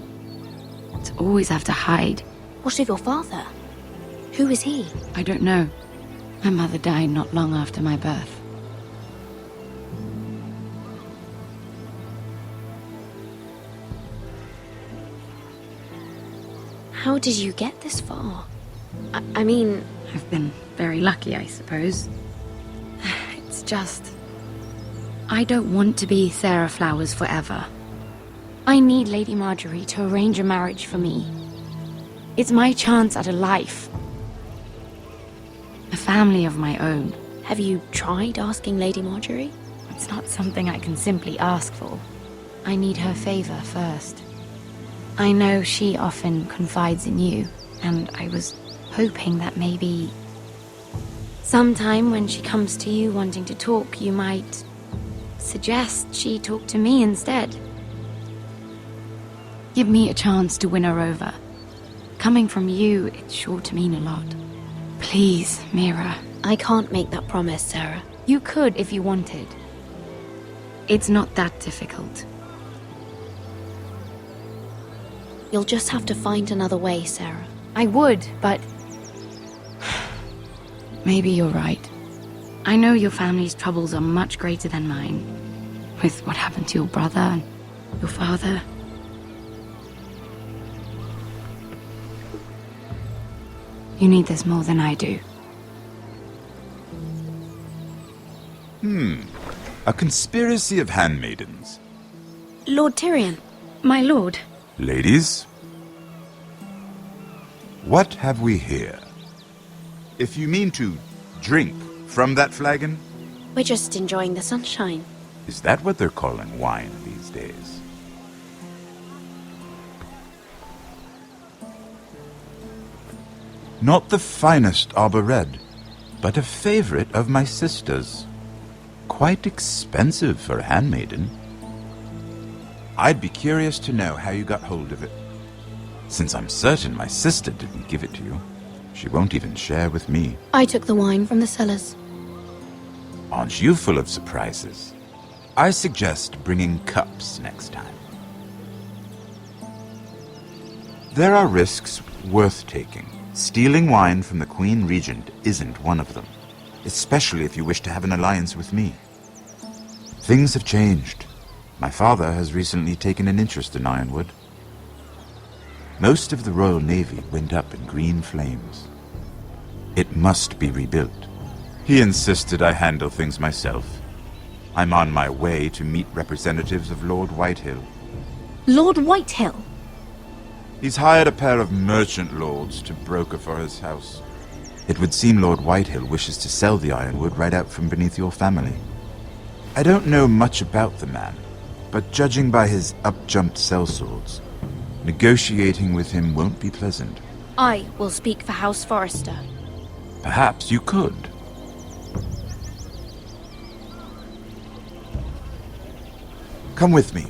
to always have to hide. What of your father? Who is he? I don't know. My mother died not long after my birth. How did you get this far? I mean... I've been very lucky, I suppose. It's just... I don't want to be Sarah Flowers forever. I need Lady Marjorie to arrange a marriage for me. It's my chance at a life. A family of my own. Have you tried asking Lady Marjorie? It's not something I can simply ask for. I need her favor first. I know she often confides in you, and I was hoping that maybe sometime when she comes to you wanting to talk, you might suggest she talk to me instead. Give me a chance to win her over. Coming from you, it's sure to mean a lot. Please, Mira. I can't make that promise, Sarah. You could if you wanted. It's not that difficult. You'll just have to find another way, Sarah. I would, but... Maybe you're right. I know your family's troubles are much greater than mine. With what happened to your brother and your father. You need this more than I do. A conspiracy of handmaidens. Lord Tyrion, my lord. Ladies, what have we here? If you mean to drink from that flagon, We're just enjoying the sunshine. is that what they're calling wine these days? Not the finest arbor red, but a favorite of my sister's. Quite expensive for a handmaiden. I'd be curious to know how you got hold of it. Since I'm certain my sister didn't give it to you, she won't even share with me. I took the wine from the cellars. Aren't you full of surprises? I suggest bringing cups next time. There are risks worth taking. Stealing wine from the Queen Regent isn't one of them, especially if you wish to have an alliance with me. Things have changed. My father has recently taken an interest in Ironwood. Most of the Royal Navy went up in green flames. It must be rebuilt. He insisted I handle things myself. I'm on my way to meet representatives of Lord Whitehill. Lord Whitehill? He's hired a pair of merchant lords to broker for his house. It would seem Lord Whitehill wishes to sell the ironwood right out from beneath your family. I don't know much about the man, but judging by his up-jumped sellswords, negotiating with him won't be pleasant. I will speak for House Forrester. Perhaps you could. Come with me.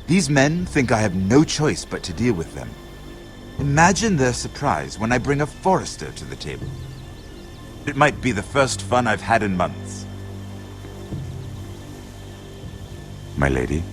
These men think I have no choice but to deal with them. Imagine their surprise when I bring a Forrester to the table. It might be the first fun I've had in months. My lady.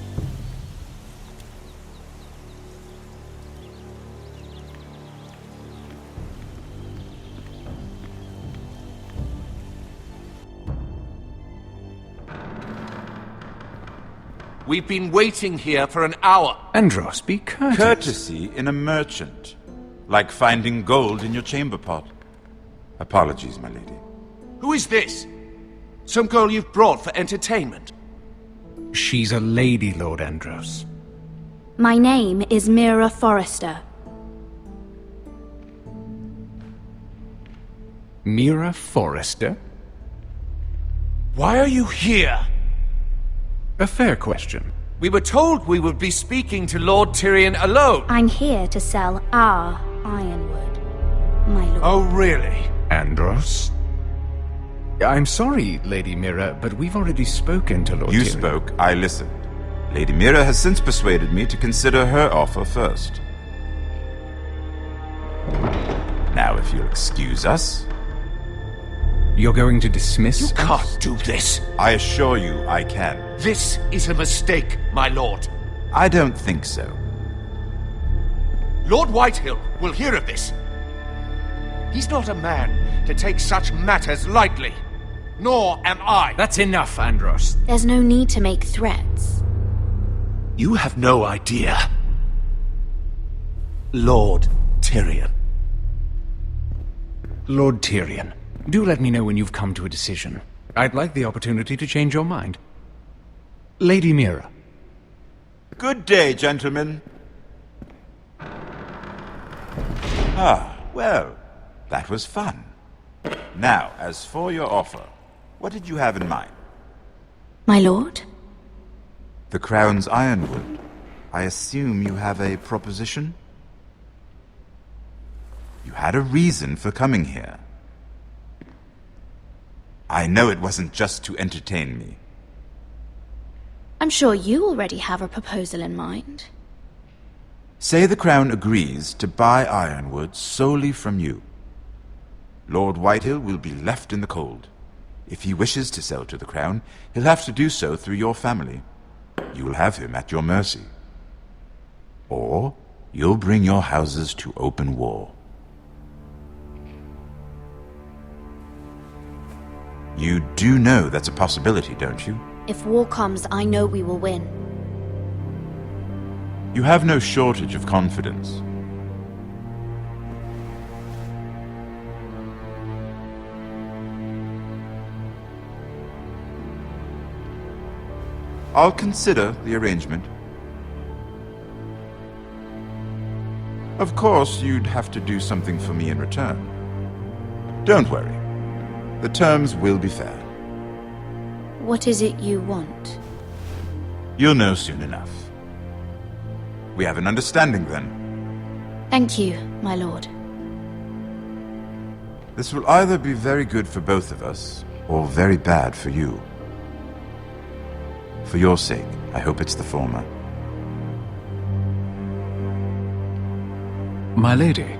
We've been waiting here for an hour. Andros, be courteous. Courtesy in a merchant. Like finding gold in your chamber pot. Apologies, my lady. Who is this? Some girl you've brought for entertainment? She's a lady, Lord Andros. My name is Mira Forrester. Mira Forrester? Why are you here? A fair question. We were told we would be speaking to Lord Tyrion alone. I'm here to sell our ironwood, my lord. Oh, really? Andros? I'm sorry, Lady Mira, but we've already spoken to Lord You Tyrion. spoke, I listened. Lady Mira has since persuaded me to consider her offer first. Now, if you'll excuse us... You're going to dismiss You can't do this. I assure you I can. This is a mistake, my lord. I don't think so. Lord Whitehill will hear of this. He's not a man to take such matters lightly. Nor am I. That's enough, Andros. There's no need to make threats. You have no idea. Lord Tyrion. Lord Tyrion, do let me know when you've come to a decision. I'd like the opportunity to change your mind. Lady Mira. Good day, gentlemen. Ah, well, that was fun. Now, as for your offer, what did you have in mind? My lord? The Crown's ironwood. I assume you have a proposition? You had a reason for coming here. I know it wasn't just to entertain me. I'm sure you already have a proposal in mind. Say the Crown agrees to buy ironwood solely from you. Lord Whitehill will be left in the cold. If he wishes to sell to the Crown, he'll have to do so through your family. You will have him at your mercy. Or you'll bring your houses to open war. You do know that's a possibility, don't you? If war comes, I know we will win. You have no shortage of confidence. I'll consider the arrangement. Of course, you'd have to do something for me in return. Don't worry. The terms will be fair. What is it you want? You'll know soon enough. We have an understanding then. Thank you, my lord. This will either be very good for both of us, or very bad for you. For your sake, I hope it's the former. My lady.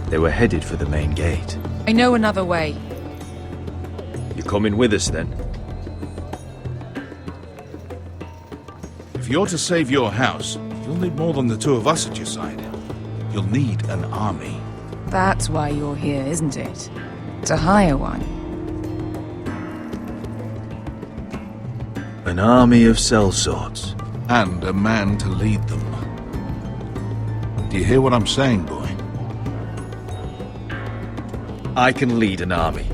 They were headed for the main gate. I know another way. You coming with us then? If you're to save your house, you'll need more than the two of us at your side. You'll need an army. That's why you're here, isn't it? To hire one. An army of sellswords. And a man to lead them. Do you hear what I'm saying, boy? I can lead an army.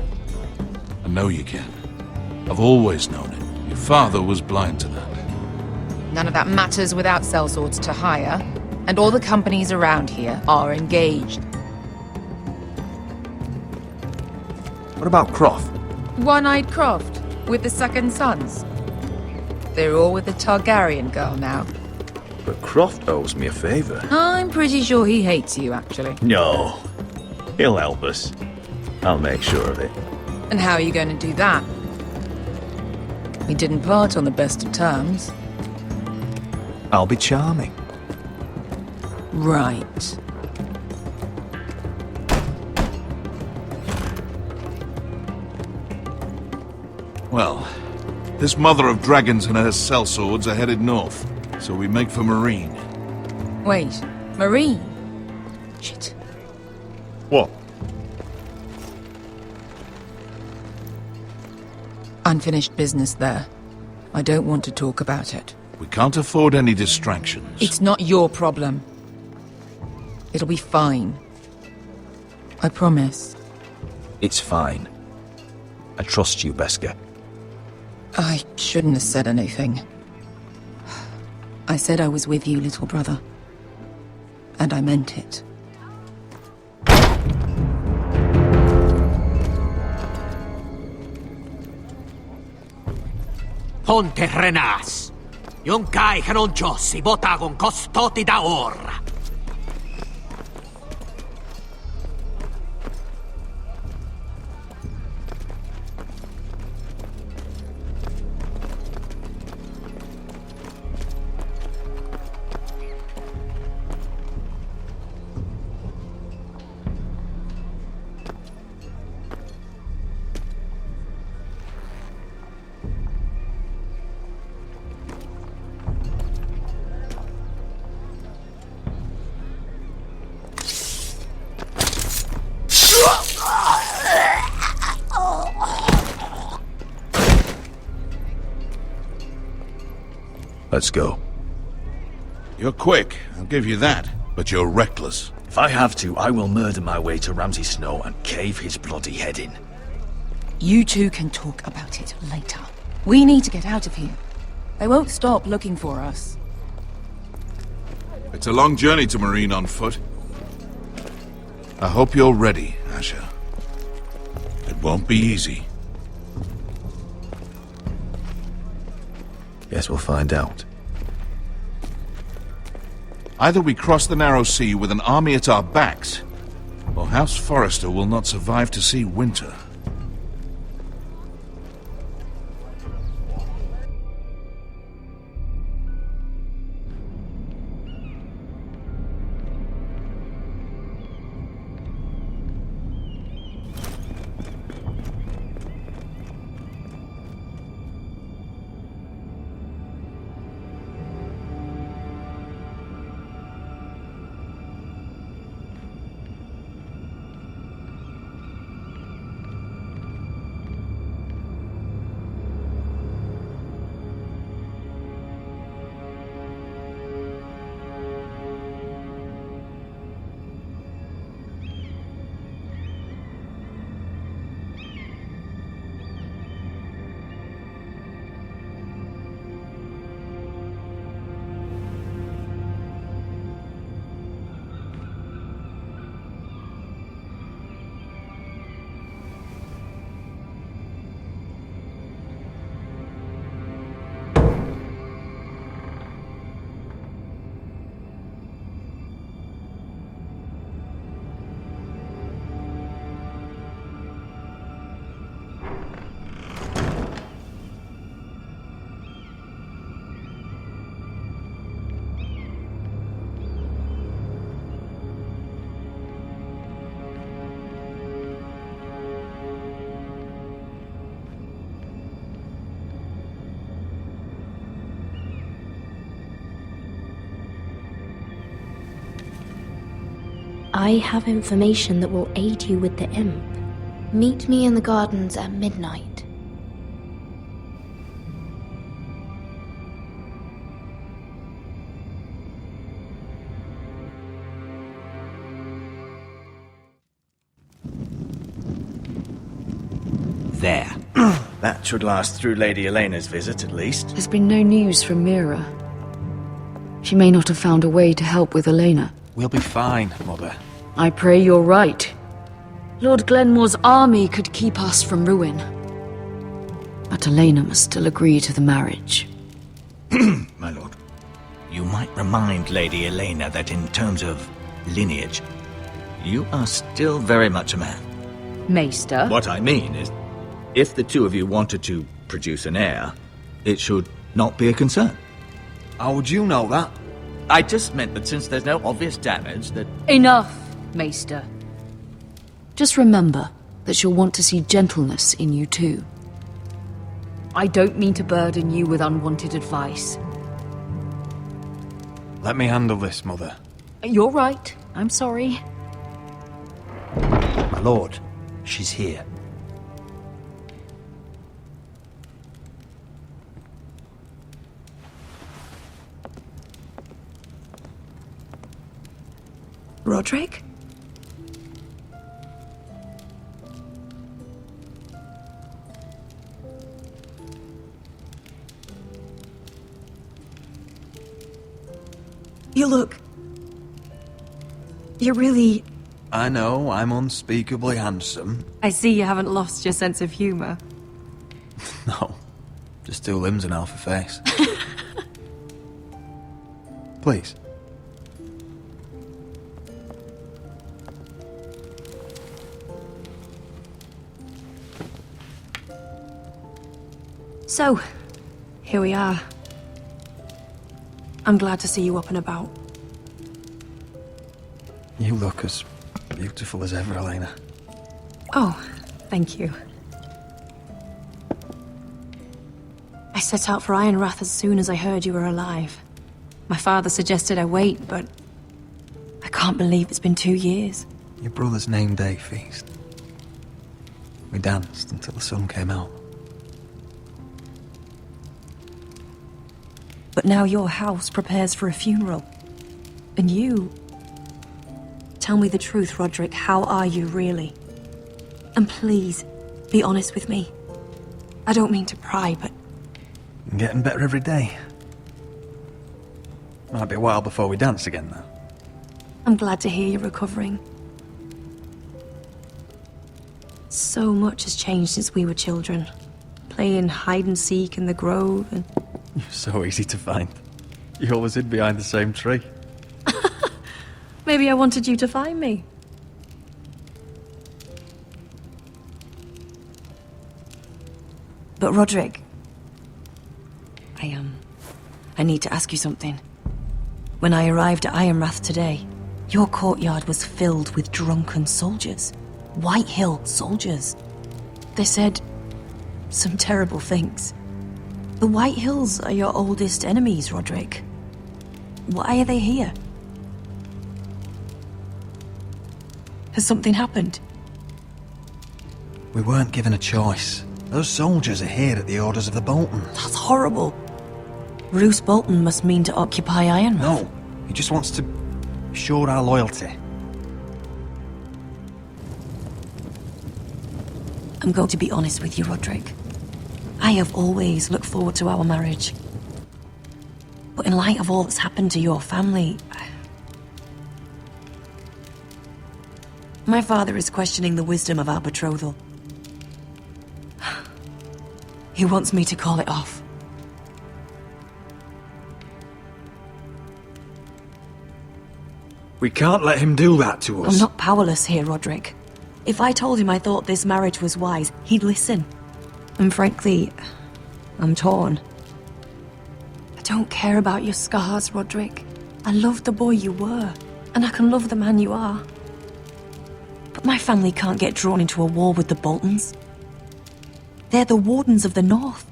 I know you can. I've always known it. Your father was blind to that. None of that matters without sellswords to hire, and all the companies around here are engaged. What about Croft? One-Eyed Croft, with the second sons. They're all with the Targaryen girl now. But Croft owes me a favor. I'm pretty sure he hates you, actually. No. He'll help us. I'll make sure of it. And how are you going to do that? We didn't part on the best of terms. I'll be charming. Right. Well, this mother of dragons and her sellswords are headed north, so we make for Marine. Wait, Marine? Shit. What? Unfinished business there. I don't want to talk about it. We can't afford any distractions. It's not your problem. It'll be fine. I promise. It's fine. I trust you, Beskar. I shouldn't have said anything. I said I was with you, little brother. And I meant it. Ponte renas. Yung kai kanoncho si bota con costoti da ora. Let's go. You're quick, I'll give you that, but you're reckless. If I have to, I will murder my way to Ramsay Snow and cave his bloody head in. You two can talk about it later. We need to get out of here. They won't stop looking for us. It's a long journey to Marine on foot. I hope you're ready, Asher. It won't be easy. Guess we'll find out. Either we cross the narrow sea with an army at our backs, or House Forrester will not survive to see winter. I have information that will aid you with the imp. Meet me in the gardens at midnight. There. That should last through Lady Elena's visit, at least. There's been no news from Mira. She may not have found a way to help with Elena. We'll be fine, Mother. I pray you're right. Lord Glenmore's army could keep us from ruin. But Elena must still agree to the marriage. My lord. You might remind Lady Elena that in terms of lineage, you are still very much a man. Maester? What I mean is, if the two of you wanted to produce an heir, it should not be a concern. How would you know that? I just meant that since there's no obvious damage, that... Enough, Maester. Just remember that she'll want to see gentleness in you too. I don't mean to burden you with unwanted advice. Let me handle this, Mother. You're right. I'm sorry. My lord, she's here. Roderick? You look... You're really... I know, I'm unspeakably handsome. I see you haven't lost your sense of humor. No, just 2 limbs and half a face. Please. So, here we are. I'm glad to see you up and about. You look as beautiful as ever, Elena. Oh, thank you. I set out for Ironrath as soon as I heard you were alive. My father suggested I wait, but I can't believe it's been 2 years. Your brother's name day feast. We danced until the sun came out. But now your house prepares for a funeral. And you... Tell me the truth, Roderick. How are you, really? And please, be honest with me. I don't mean to pry, but... I'm getting better every day. Might be a while before we dance again, though. I'm glad to hear you're recovering. So much has changed since we were children. Playing hide-and-seek in the grove and... You're so easy to find. You always hid behind the same tree. Maybe I wanted you to find me. But Roderick... I need to ask you something. When I arrived at Ironrath today, your courtyard was filled with drunken soldiers. White Hill soldiers. They said some terrible things. The White Hills are your oldest enemies, Roderick. Why are they here? Has something happened? We weren't given a choice. Those soldiers are here at the orders of the Boltons. That's horrible. Roose Bolton must mean to occupy Ironrath. No, he just wants to assure our loyalty. I'm going to be honest with you, Roderick. I have always looked forward to our marriage. But in light of all that's happened to your family... My father is questioning the wisdom of our betrothal. He wants me to call it off. We can't let him do that to us. I'm not powerless here, Roderick. If I told him I thought this marriage was wise, he'd listen. And frankly, I'm torn. I don't care about your scars, Roderick. I love the boy you were, and I can love the man you are. But my family can't get drawn into a war with the Boltons. They're the Wardens of the North.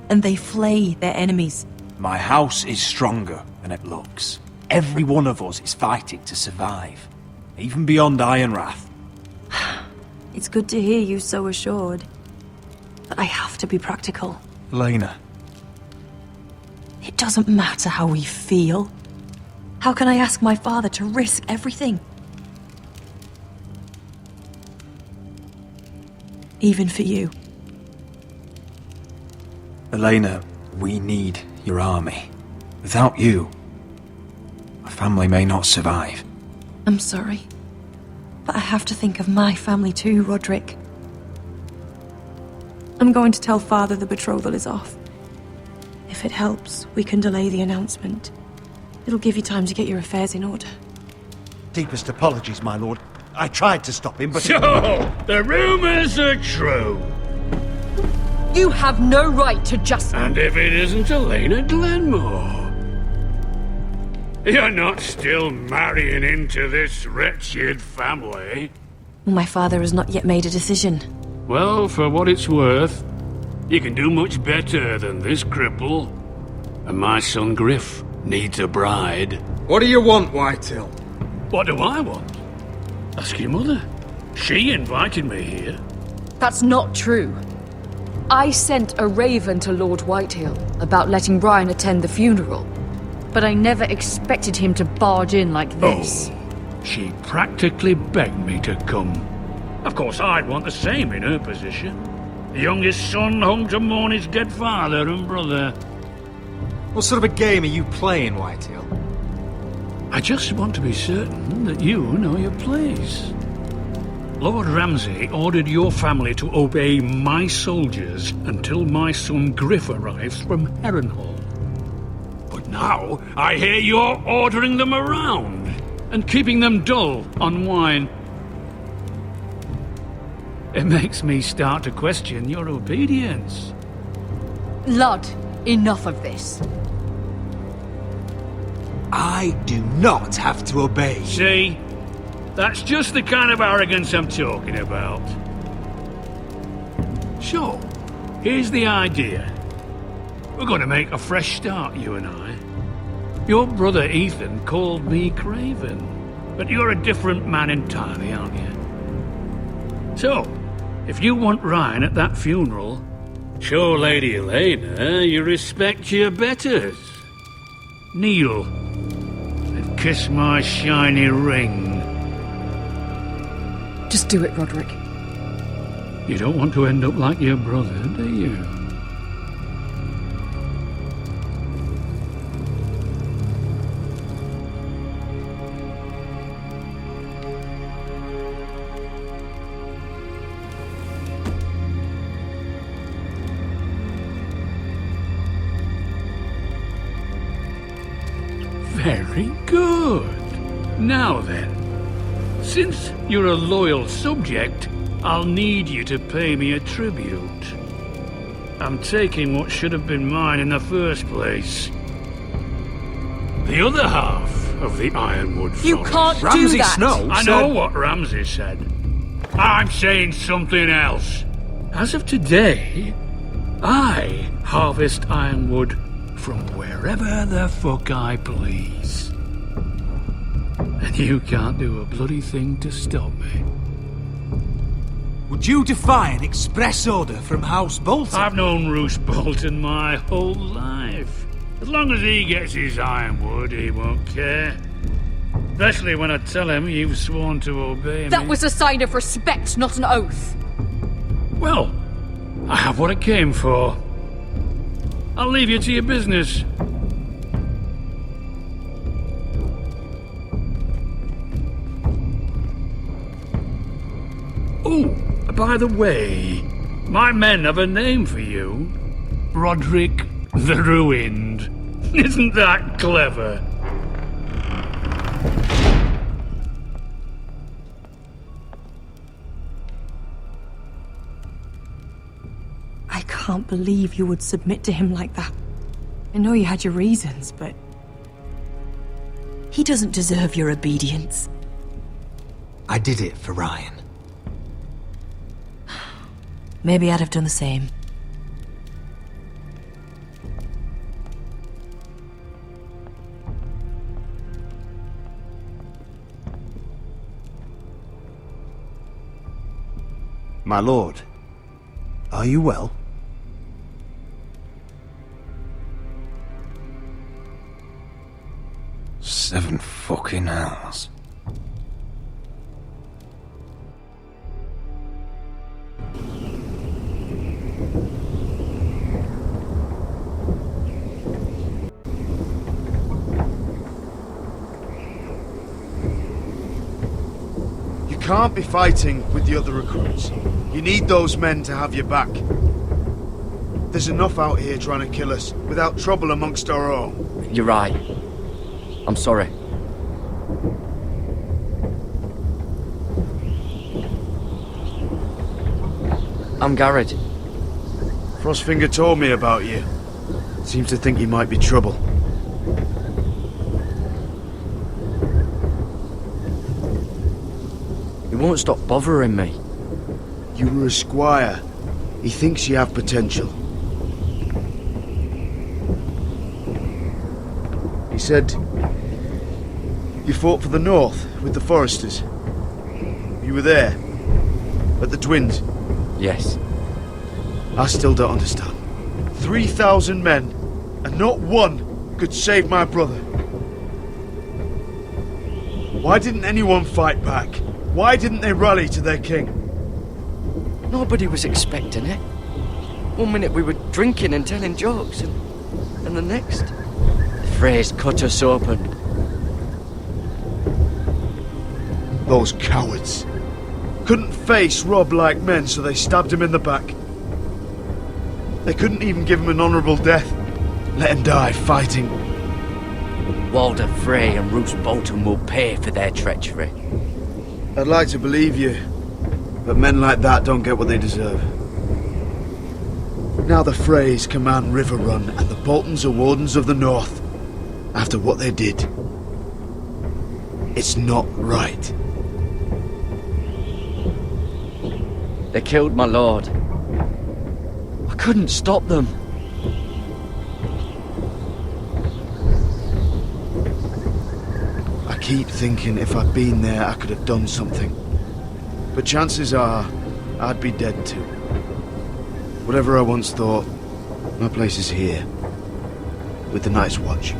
And they flay their enemies. My house is stronger than it looks. every one of us is fighting to survive, even beyond Ironwrath. It's good to hear you so assured. But I have to be practical. Elena. It doesn't matter how we feel. How can I ask my father to risk everything? Even for you. Elena, we need your army. Without you, our family may not survive. I'm sorry. But I have to think of my family too, Roderick. I'm going to tell Father the betrothal is off. If it helps, we can delay the announcement. It'll give you time to get your affairs in order. Deepest apologies, my lord. I tried to stop him, but... So, the rumors are true. You have no right to just... And if it isn't Elena Glenmore? You're not still marrying into this wretched family? My father has not yet made a decision. Well, for what it's worth, you can do much better than this cripple. And my son Griff needs a bride. What do you want, Whitehill? What do I want? Ask your mother. She invited me here. That's not true. I sent a raven to Lord Whitehill about letting Brian attend the funeral. But I never expected him to barge in like this. Oh, she practically begged me to come. Of course, I'd want the same in her position. The youngest son home to mourn his dead father and brother. What sort of a game are you playing, Whitehill? I just want to be certain that you know your place. Lord Ramsay ordered your family to obey my soldiers until my son Griff arrives from Harrenhal. But now, I hear you're ordering them around and keeping them dull on wine. It makes me start to question your obedience. Lud, enough of this. I do not have to obey. See? That's just the kind of arrogance I'm talking about. So, here's the idea. We're going to make a fresh start, you and I. Your brother Ethan called me Craven, but you're a different man entirely, aren't you? So, if you want Ryan at that funeral, show Lady Elena you respect your betters. Kneel and kiss my shiny ring. Just do it, Roderick. You don't want to end up like your brother, do you? Very good. Now then, since you're a loyal subject, I'll need you to pay me a tribute. I'm taking what should have been mine in the first place. The other half of the Ironwood Forest. You can't do Ramsay that! Snow I said... know what Ramsay said. I'm saying something else. As of today, I harvest ironwood from wherever the fuck I please. And you can't do a bloody thing to stop me. Would you defy an express order from House Bolton? I've known Roose Bolton my whole life. As long as he gets his ironwood, he won't care. Especially when I tell him you've sworn to obey me. That was a sign of respect, not an oath. Well, I have what I came for. I'll leave you to your business. Oh, by the way, my men have a name for you. Roderick the Ruined. Isn't that clever? I can't believe you would submit to him like that. I know you had your reasons, but... he doesn't deserve your obedience. I did it for Ryan. Maybe I'd have done the same. My lord, are you well? Seven fucking hells. You can't be fighting with the other recruits. You need those men to have your back. There's enough out here trying to kill us without trouble amongst our own. You're right. I'm sorry. I'm Garrett. Frostfinger told me about you. Seems to think you might be trouble. He won't stop bothering me. You were a squire. He thinks you have potential. He said you fought for the North with the Foresters. You were there, at the Twins. Yes. I still don't understand. 3,000 men, and not one could save my brother. Why didn't anyone fight back? Why didn't they rally to their king? Nobody was expecting it. One minute we were drinking and telling jokes, and the next, the phrase cut us open. Those cowards. Couldn't face Rob like men, so they stabbed him in the back. They couldn't even give him an honourable death. Let him die fighting. Walder Frey and Roose Bolton will pay for their treachery. I'd like to believe you, but men like that don't get what they deserve. Now the Freys command River Run, and the Boltons are Wardens of the North. After what they did. It's not right. They killed my lord. I couldn't stop them. I keep thinking if I'd been there, I could have done something. But chances are, I'd be dead too. Whatever I once thought, my place is here. With the Night's Watch.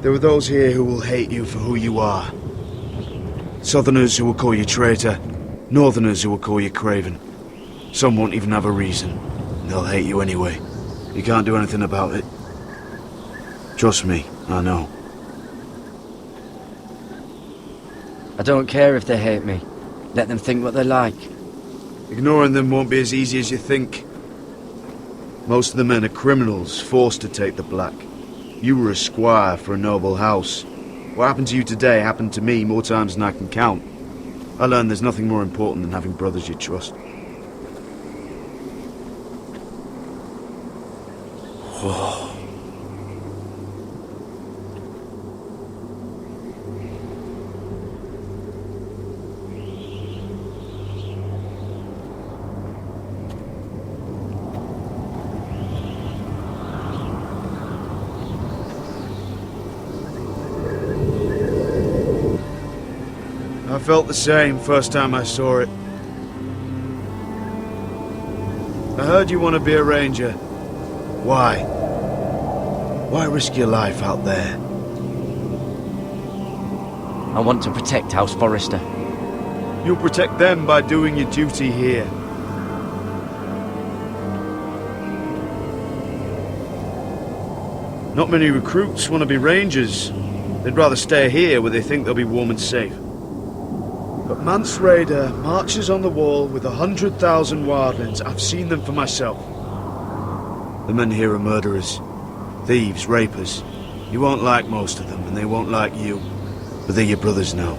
There are those here who will hate you for who you are. Southerners who will call you traitor, Northerners who will call you craven. Some won't even have a reason, and they'll hate you anyway. You can't do anything about it. Trust me, I know. I don't care if they hate me. Let them think what they like. Ignoring them won't be as easy as you think. Most of the men are criminals, forced to take the black. You were a squire for a noble house. What happened to you today happened to me more times than I can count. I learned there's nothing more important than having brothers you trust. Whoa. I felt the same first time I saw it. I heard you want to be a ranger. Why? Why risk your life out there? I want to protect House Forrester. You'll protect them by doing your duty here. Not many recruits want to be rangers. They'd rather stay here where they think they'll be warm and safe. But Mance Raider marches on the wall with 100,000 wildlings. I've seen them for myself. The men here are murderers, thieves, rapers. You won't like most of them, and they won't like you. But they're your brothers now.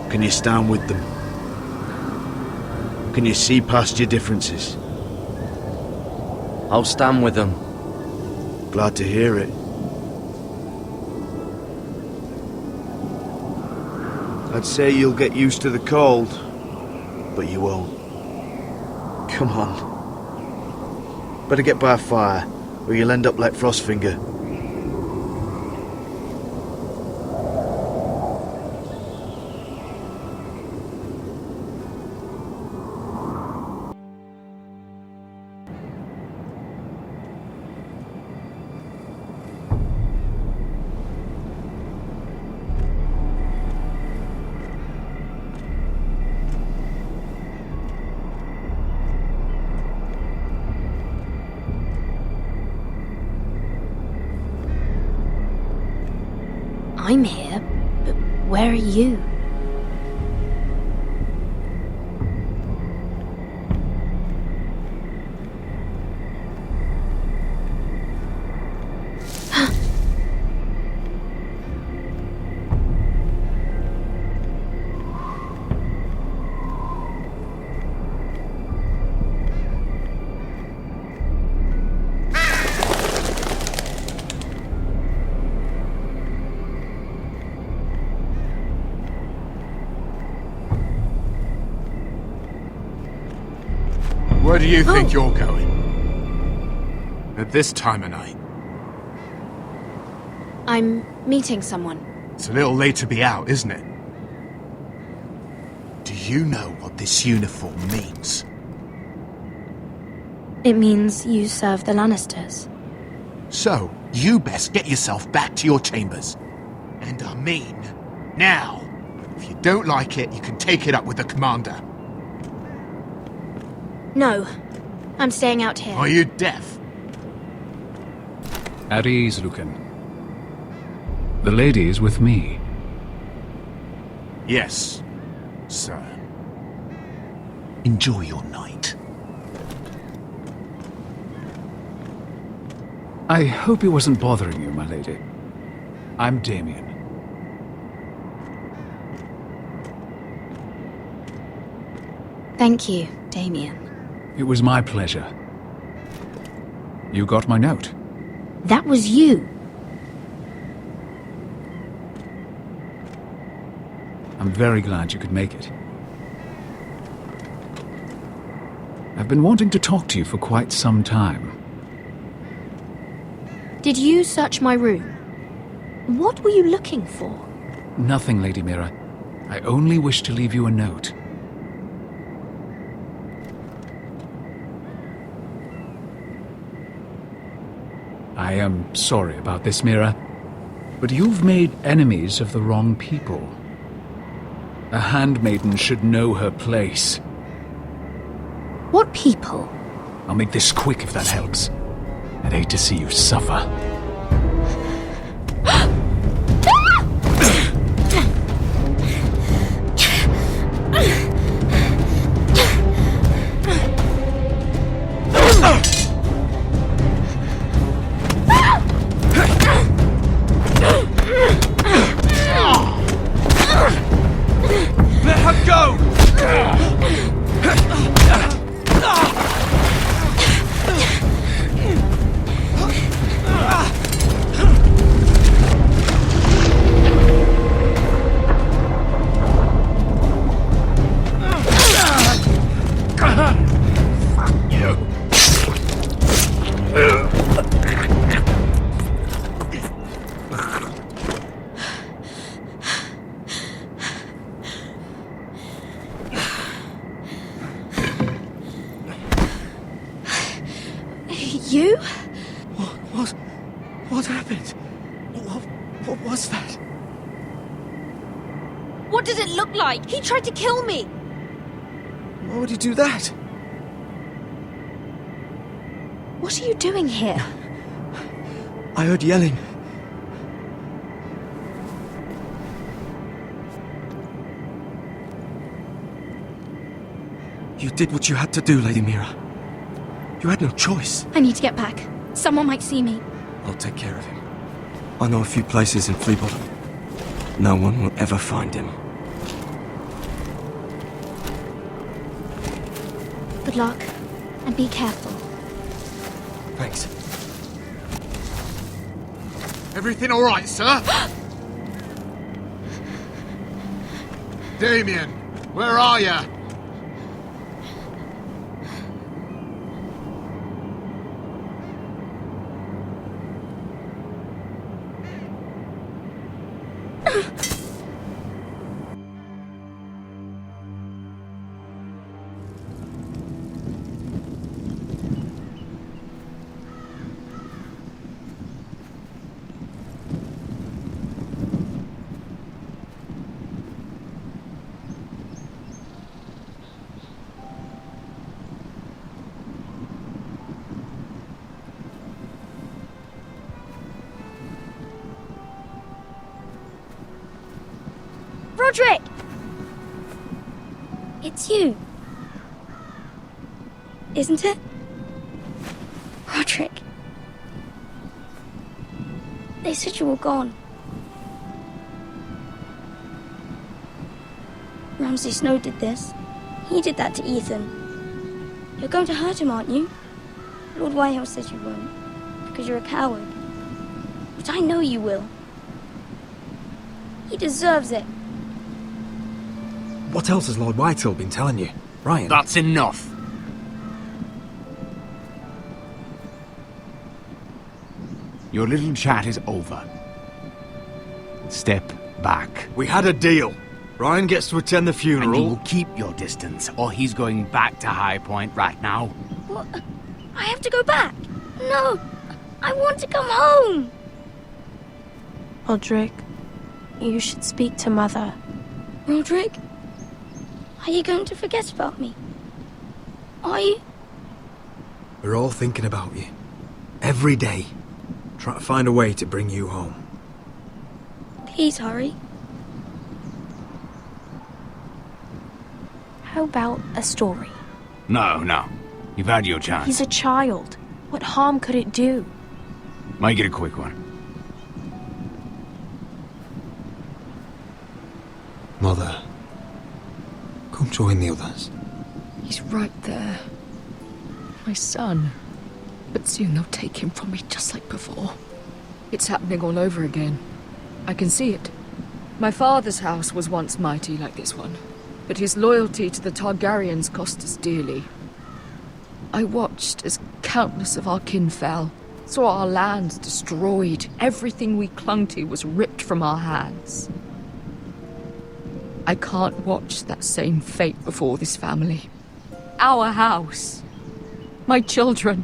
Can you stand with them? Can you see past your differences? I'll stand with them. Glad to hear it. I'd say you'll get used to the cold, but you won't. Come on. Better get by a fire, or you'll end up like Frostfinger. I'm here, but where are you? Where do you think you're going? At this time of night? I'm meeting someone. It's a little late to be out, isn't it? Do you know what this uniform means? It means you serve the Lannisters. So, you best get yourself back to your chambers. And I mean, now. If you don't like it, you can take it up with the commander. No, I'm staying out here. Are you deaf? At ease, Lucan. The lady is with me. Yes, sir. Enjoy your night. I hope he wasn't bothering you, my lady. I'm Damien. Thank you, Damien. It was my pleasure. You got my note. That was you. I'm very glad you could make it. I've been wanting to talk to you for quite some time. Did you search my room? What were you looking for? Nothing, Lady Mira. I only wish to leave you a note. I am sorry about this, Mira, but you've made enemies of the wrong people. A handmaiden should know her place. What people? I'll make this quick if that helps. I'd hate to see you suffer. Let her go! You? What happened? What was that? What does it look like? He tried to kill me! Why would he do that? What are you doing here? I heard yelling. You did what you had to do, Lady Mira. You had no choice. I need to get back. Someone might see me. I'll take care of him. I know a few places in Fleabottom. No one will ever find him. Good luck, and be careful. Thanks. Everything all right, sir? Damien, where are you? Roderick! It's you. Isn't it? Roderick. They said you were gone. Ramsay Snow did this. He did that to Ethan. You're going to hurt him, aren't you? Lord Whitehill says you won't, because you're a coward. But I know you will. He deserves it. What else has Lord Whitehill been telling you, Ryan? That's enough. Your little chat is over. Step back. We had a deal. Ryan gets to attend the funeral. And you will keep your distance, or he's going back to High Point right now. What? I have to go back? No! I want to come home! Roderick, you should speak to Mother. Roderick? Are you going to forget about me? Are you? We're all thinking about you. Every day. Trying to find a way to bring you home. Please hurry. How about a story? No. You've had your chance. He's a child. What harm could it do? Make it a quick one. Mother, come join the others. He's right there. My son. But soon they'll take him from me just like before. It's happening all over again. I can see it. My father's house was once mighty like this one, but his loyalty to the Targaryens cost us dearly. I watched as countless of our kin fell, saw our lands destroyed, everything we clung to was ripped from our hands. I can't watch that same fate before this family. Our house. My children.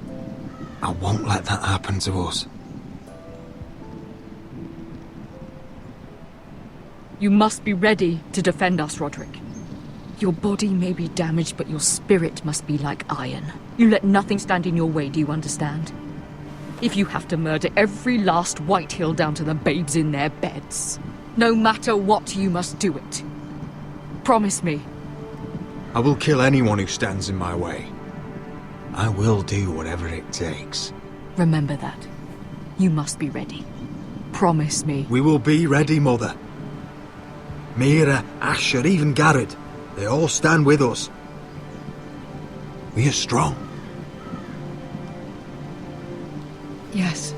I won't let that happen to us. You must be ready to defend us, Roderick. Your body may be damaged, but your spirit must be like iron. You let nothing stand in your way, do you understand? If you have to murder every last Whitehill down to the babes in their beds, no matter what, you must do it. Promise me. I will kill anyone who stands in my way. I will do whatever it takes. Remember that. You must be ready. Promise me. We will be ready, Mother. Mira, Asher, even Garrett. They all stand with us. We are strong. Yes.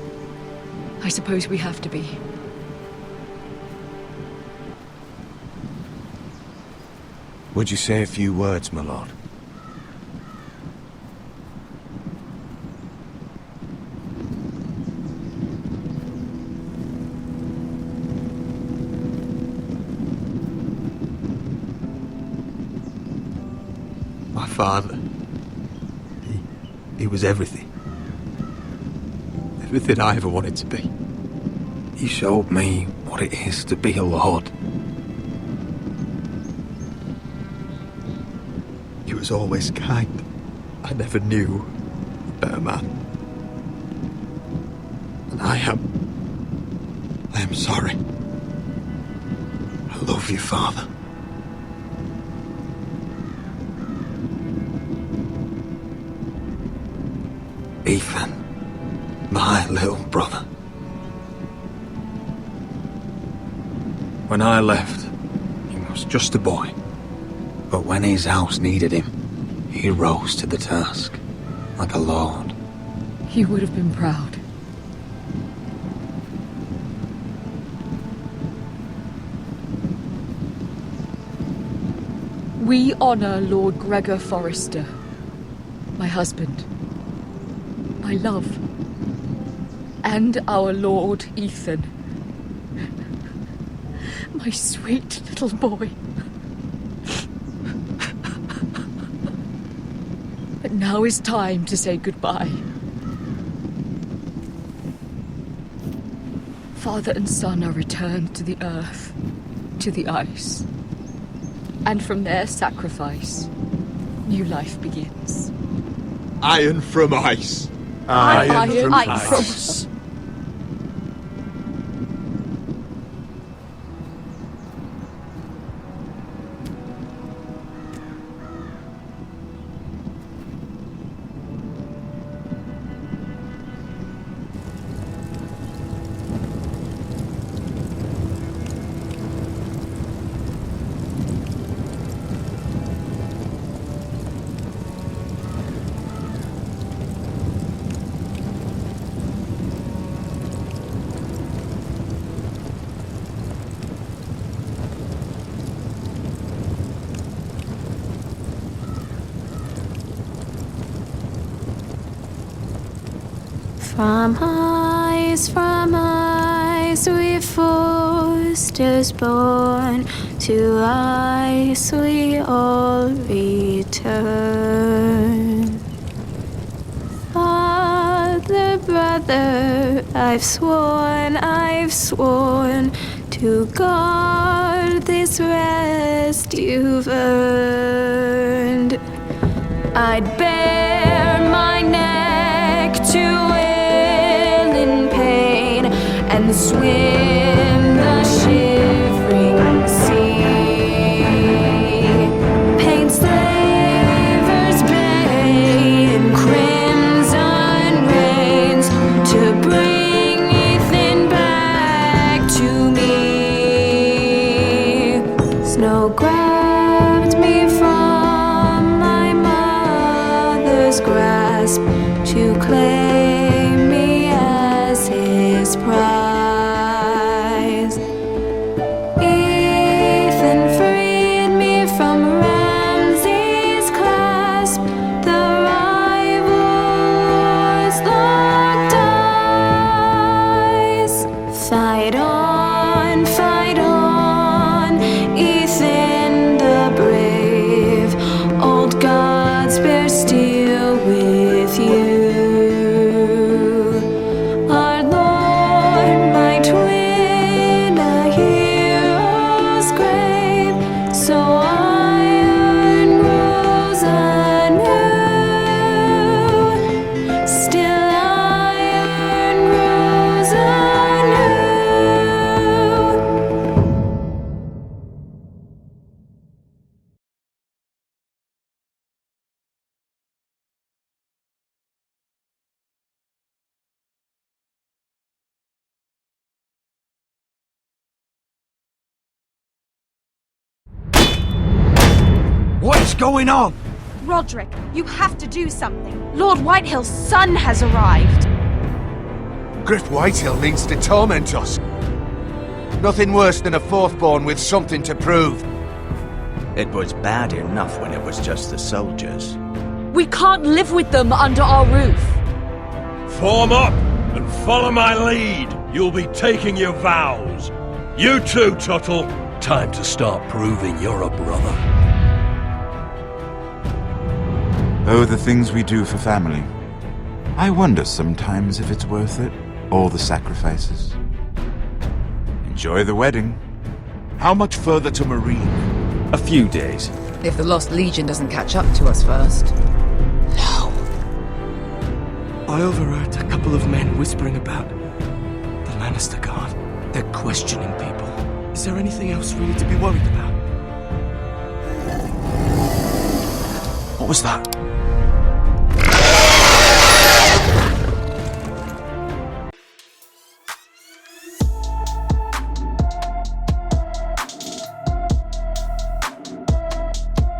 I suppose we have to be. Would you say a few words, my lord? My father, he was everything. Everything I ever wanted to be. He showed me what it is to be a lord. He was always kind. I never knew a better man. And I am sorry. I love you, Father. Ethan, my little brother. When I left, he was just a boy. But when his house needed him, he rose to the task, like a lord. He would have been proud. We honor Lord Gregor Forrester, my husband, my love, and our Lord Ethan, my sweet little boy. But now is time to say goodbye. Father and son are returned to the earth, to the ice. And from their sacrifice, new life begins. Iron from ice. Iron from ice. From ice we foresters born, to ice we all return. Father, brother, I've sworn to guard this rest you've earned. I'd bare my neck to and swim the shivering sea. Paint slavers bay in crimson rains to bring Ethan back to me. Snow grabbed me from my mother's grasp to claim me as his prize. What's going on? Roderick, you have to do something. Lord Whitehill's son has arrived. Griff Whitehill means to torment us. Nothing worse than a fourth-born with something to prove. It was bad enough when it was just the soldiers. We can't live with them under our roof. Form up and follow my lead. You'll be taking your vows. You too, Tuttle. Time to start proving you're a brother. Oh, the things we do for family. I wonder sometimes if it's worth it, all the sacrifices. Enjoy the wedding. How much further to Marine? A few days. If the Lost Legion doesn't catch up to us first. No. I overheard a couple of men whispering about the Lannister Guard. They're questioning people. Is there anything else really to be worried about? What was that?